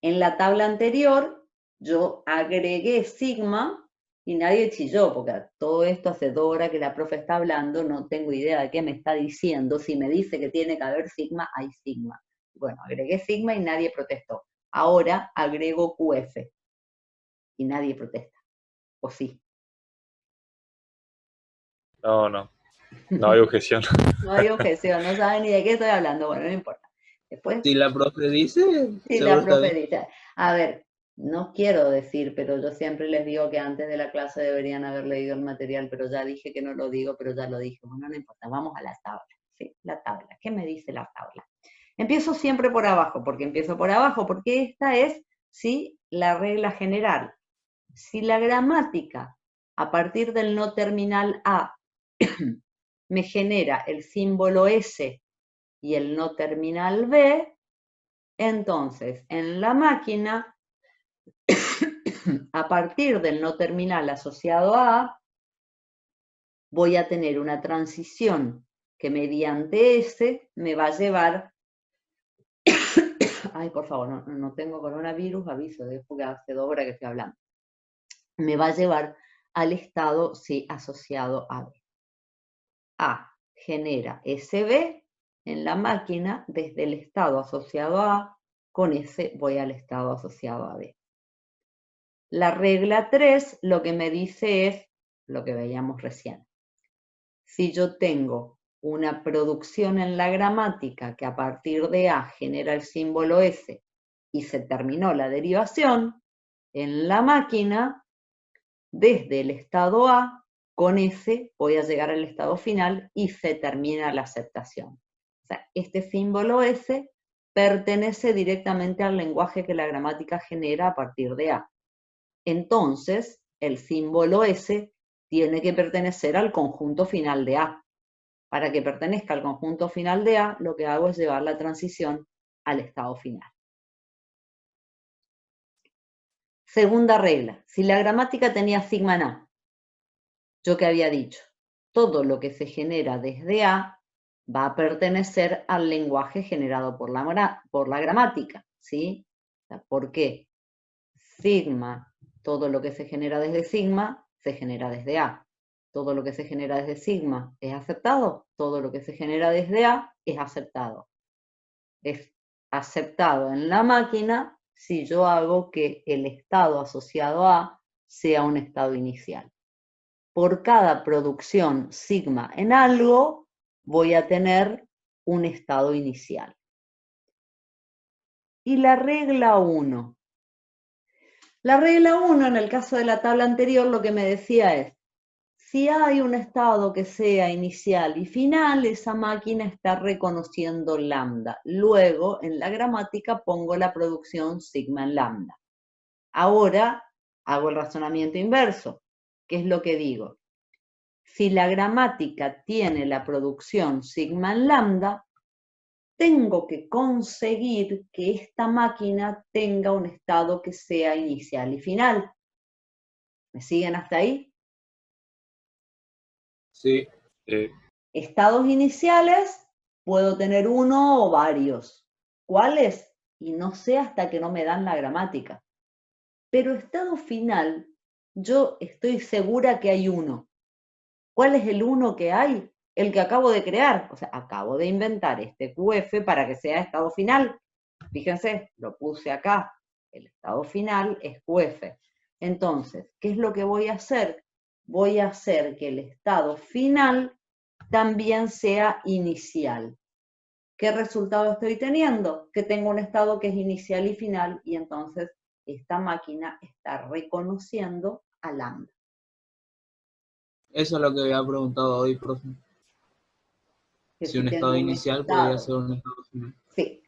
En la tabla anterior, yo agregué sigma y nadie chilló, porque todo esto hace 2 horas que la profe está hablando, no tengo idea de qué me está diciendo. Si me dice que tiene que haber sigma, hay sigma. Bueno, agregué sigma y nadie protestó. Ahora agrego QF y nadie protesta. ¿O sí? No, no. No hay objeción. No hay objeción, no saben ni de qué estoy hablando. Bueno, no importa. Después, Si la profe dice, si seguro la está profe bien. dice, a ver, no quiero decir, pero yo siempre les digo que antes de la clase deberían haber leído el material, pero ya dije que no lo digo, pero ya lo dije. Bueno, no importa, vamos a la tabla. Sí, la tabla. ¿Qué me dice la tabla? Empiezo siempre por abajo. ¿Por qué empiezo por abajo? Porque esta es, sí, la regla general. Si la gramática, a partir del no terminal A, me genera el símbolo S y el no terminal B, entonces en la máquina, a partir del no terminal asociado a, voy a tener una transición que mediante S me va a llevar, ay por favor, no tengo coronavirus, aviso, porque hace 2 horas que estoy hablando, me va a llevar al estado sí asociado a B. A genera SB en la máquina desde el estado asociado a A, con S voy al estado asociado a B. La regla 3 lo que me dice es lo que veíamos recién. Si yo tengo una producción en la gramática que a partir de A genera el símbolo S y se terminó la derivación, en la máquina, desde el estado A, con S voy a llegar al estado final y se termina la aceptación. O sea, este símbolo S pertenece directamente al lenguaje que la gramática genera a partir de A. Entonces, el símbolo S tiene que pertenecer al conjunto final de A. Para que pertenezca al conjunto final de A, lo que hago es llevar la transición al estado final. Segunda regla, si la gramática tenía sigma en A, yo que había dicho, todo lo que se genera desde A va a pertenecer al lenguaje generado por la gramática, ¿sí? ¿Por qué? Sigma, todo lo que se genera desde sigma, se genera desde A. Todo lo que se genera desde sigma es aceptado, todo lo que se genera desde A es aceptado. Es aceptado en la máquina si yo hago que el estado asociado a sea un estado inicial. Por cada producción sigma en algo, voy a tener un estado inicial. Y la regla 1. La regla 1, en el caso de la tabla anterior, lo que me decía es, si hay un estado que sea inicial y final, esa máquina está reconociendo lambda. Luego, en la gramática, pongo la producción sigma en lambda. Ahora, hago el razonamiento inverso. ¿Qué es lo que digo? Si la gramática tiene la producción sigma en lambda, tengo que conseguir que esta máquina tenga un estado que sea inicial y final. ¿Me siguen hasta ahí? Sí. Estados iniciales, puedo tener uno o varios. ¿Cuáles? Y no sé hasta que no me dan la gramática. Pero estado final, yo estoy segura que hay uno. ¿Cuál es el uno que hay? El que acabo de crear. O sea, acabo de inventar este QF para que sea estado final. Fíjense, lo puse acá. El estado final es QF. Entonces, ¿qué es lo que voy a hacer? Voy a hacer que el estado final también sea inicial. ¿Qué resultado estoy teniendo? Que tengo un estado que es inicial y final, y entonces esta máquina está reconociendo a lambda. Eso es lo que había preguntado hoy, profe. Que Si un tengo estado un inicial estado. podría ser un estado final. Sí.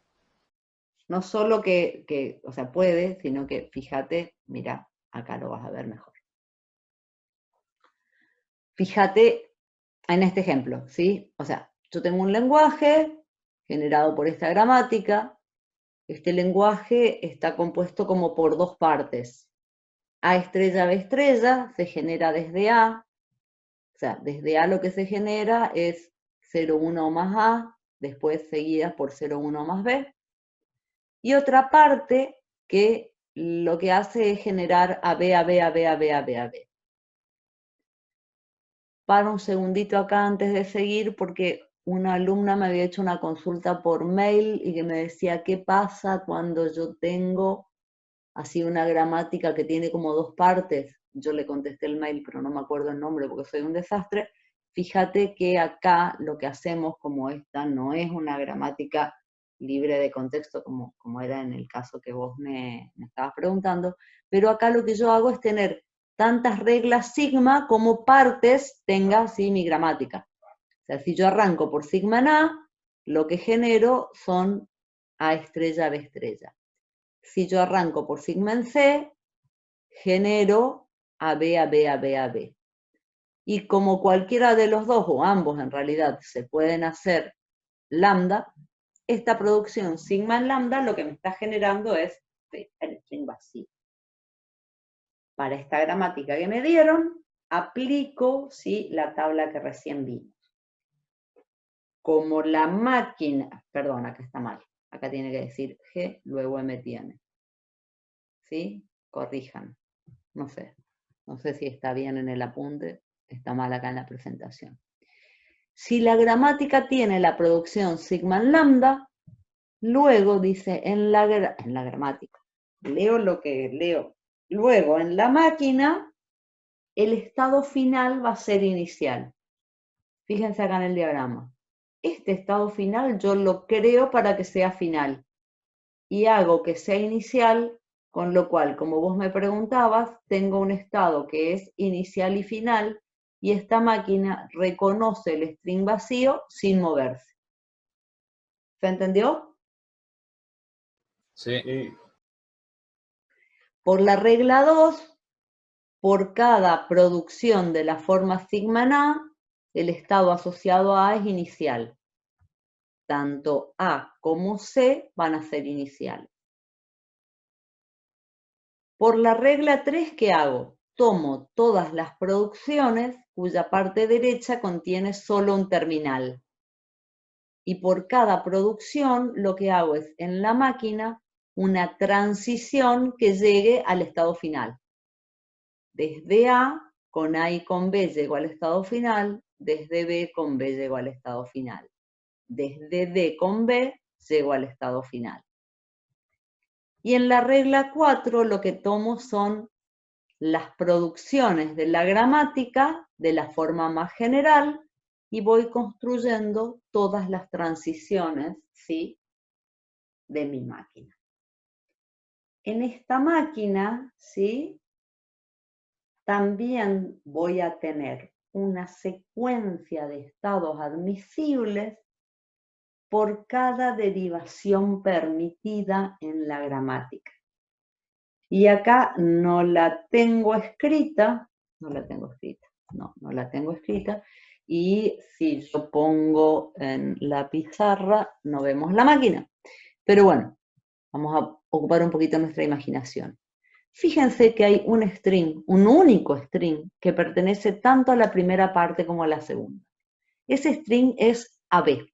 No solo que, o sea, puede, sino que, fíjate, mira, acá lo vas a ver mejor. Fíjate en este ejemplo, ¿sí? O sea, yo tengo un lenguaje generado por esta gramática. Este lenguaje está compuesto como por dos partes. A estrella, B estrella, se genera desde A. O sea, desde A lo que se genera es 0, 1 más A, después seguidas por 0, 1 más B. Y otra parte que lo que hace es generar a B, a B, a B, a B, a B, a B. Para un segundito acá antes de seguir, porque una alumna me había hecho una consulta por mail y que me decía, ¿qué pasa cuando yo tengo así una gramática que tiene como dos partes? Yo le contesté el mail, pero no me acuerdo el nombre porque soy un desastre. Fíjate que acá lo que hacemos, como esta no es una gramática libre de contexto como era en el caso que vos me estabas preguntando, pero acá lo que yo hago es tener tantas reglas sigma como partes tenga así mi gramática. O sea, si yo arranco por sigma en A, lo que genero son A estrella, B estrella. Si yo arranco por sigma en C, genero a B, a B, a B, a B. Y como cualquiera de los dos, o ambos en realidad, se pueden hacer lambda, esta producción sigma en lambda lo que me está generando es el string vacío. Para esta gramática que me dieron, aplico ¿sí? la tabla que recién vimos. Como la máquina, perdón, acá está mal, acá tiene que decir G, luego M tiene. ¿Sí? Corrijan. No sé si está bien en el apunte, está mal acá en la presentación. Si la gramática tiene la producción sigma en lambda, luego dice en la gramática, leo lo que leo. Luego en la máquina, el estado final va a ser inicial. Fíjense acá en el diagrama. Este estado final yo lo creo para que sea final. Y hago que sea inicial Con lo cual, como vos me preguntabas, tengo un estado que es inicial y final, y esta máquina reconoce el string vacío sin moverse. ¿Se entendió? Sí. Sí. Por la regla 2, por cada producción de la forma sigma A, el estado asociado a A es inicial. Tanto A como C van a ser iniciales. Por la regla 3, ¿qué hago? Tomo todas las producciones cuya parte derecha contiene solo un terminal. Y por cada producción lo que hago es en la máquina una transición que llegue al estado final. Desde A, con A y con B llego al estado final, desde B con B llego al estado final. Desde D con B llego al estado final. Y en la regla 4 lo que tomo son las producciones de la gramática de la forma más general y voy construyendo todas las transiciones, ¿sí?, de mi máquina. En esta máquina, ¿sí?, también voy a tener una secuencia de estados admisibles por cada derivación permitida en la gramática. Y acá no la tengo escrita, no la tengo escrita, y si yo pongo en la pizarra no vemos la máquina. Pero bueno, vamos a ocupar un poquito nuestra imaginación. Fíjense que hay un string, un único string, que pertenece tanto a la primera parte como a la segunda. Ese string es AB.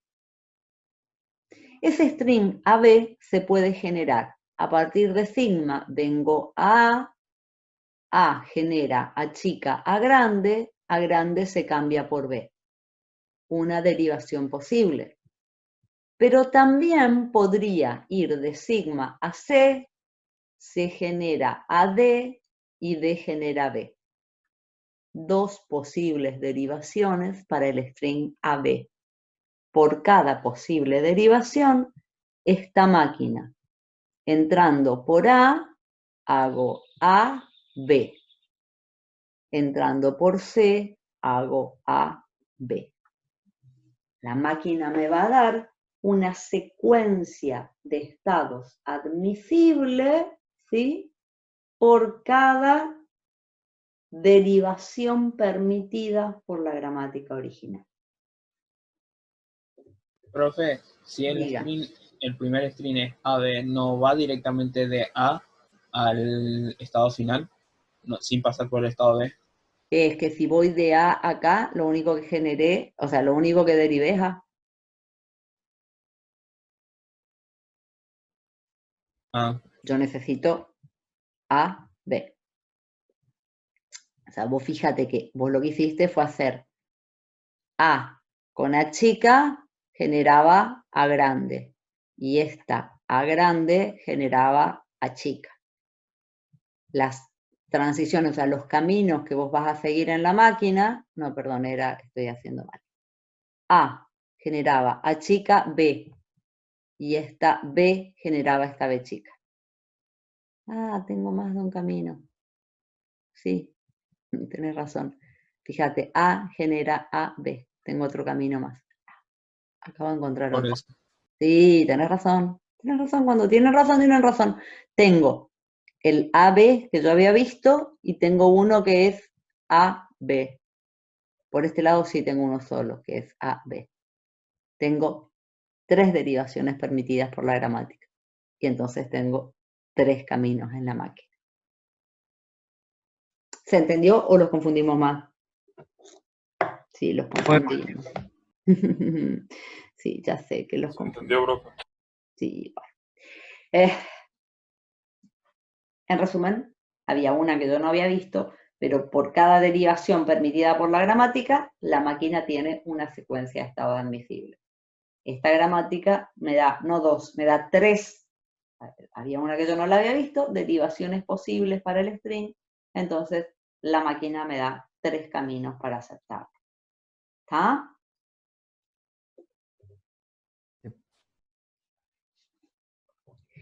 Ese string AB se puede generar a partir de sigma, vengo a genera A chica A grande se cambia por B. Una derivación posible. Pero también podría ir de sigma a C, se genera a D y D genera B. Dos posibles derivaciones para el string AB. Por cada posible derivación, esta máquina, entrando por A, hago A, B. Entrando por C, hago A, B. La máquina me va a dar una secuencia de estados admisible, ¿sí?, por cada derivación permitida por la gramática original. Profe, si el primer string es AB, ¿no va directamente de A al estado final, sin pasar por el estado B? Es que si voy de A acá, lo único que generé, o sea, lo único que derivé es A. Yo necesito A, B. O sea, vos fíjate que vos lo que hiciste fue hacer A con A chica generaba A grande. Y esta A grande generaba A chica. Las transiciones, o sea, los caminos que vos vas a seguir en la máquina, no, perdón, estoy haciendo mal. A generaba A chica, B. Y esta B generaba esta B chica. Ah, tengo más de un camino. Sí, tenés razón. Fíjate, A genera A, B. Tengo otro camino más. Acabo de encontrar otro. Sí, tenés razón. Tenés razón, cuando tienen razón, tienen razón. Tengo el AB que yo había visto y tengo uno que es AB. Por este lado sí tengo uno solo, que es AB. Tengo 3 derivaciones permitidas por la gramática. Y entonces tengo 3 caminos en la máquina. ¿Se entendió o los confundimos más? Sí, los confundimos. Sí, ya sé que los confundimos. ¿Entendió, profe? Sí, bueno. En resumen, había una que yo no había visto, pero por cada derivación permitida por la gramática, la máquina tiene una secuencia de estados admisibles. Esta gramática me da, no 2, me da 3. Había una que yo no la había visto, derivaciones posibles para el string, entonces la máquina me da 3 caminos para aceptarlo. ¿Está?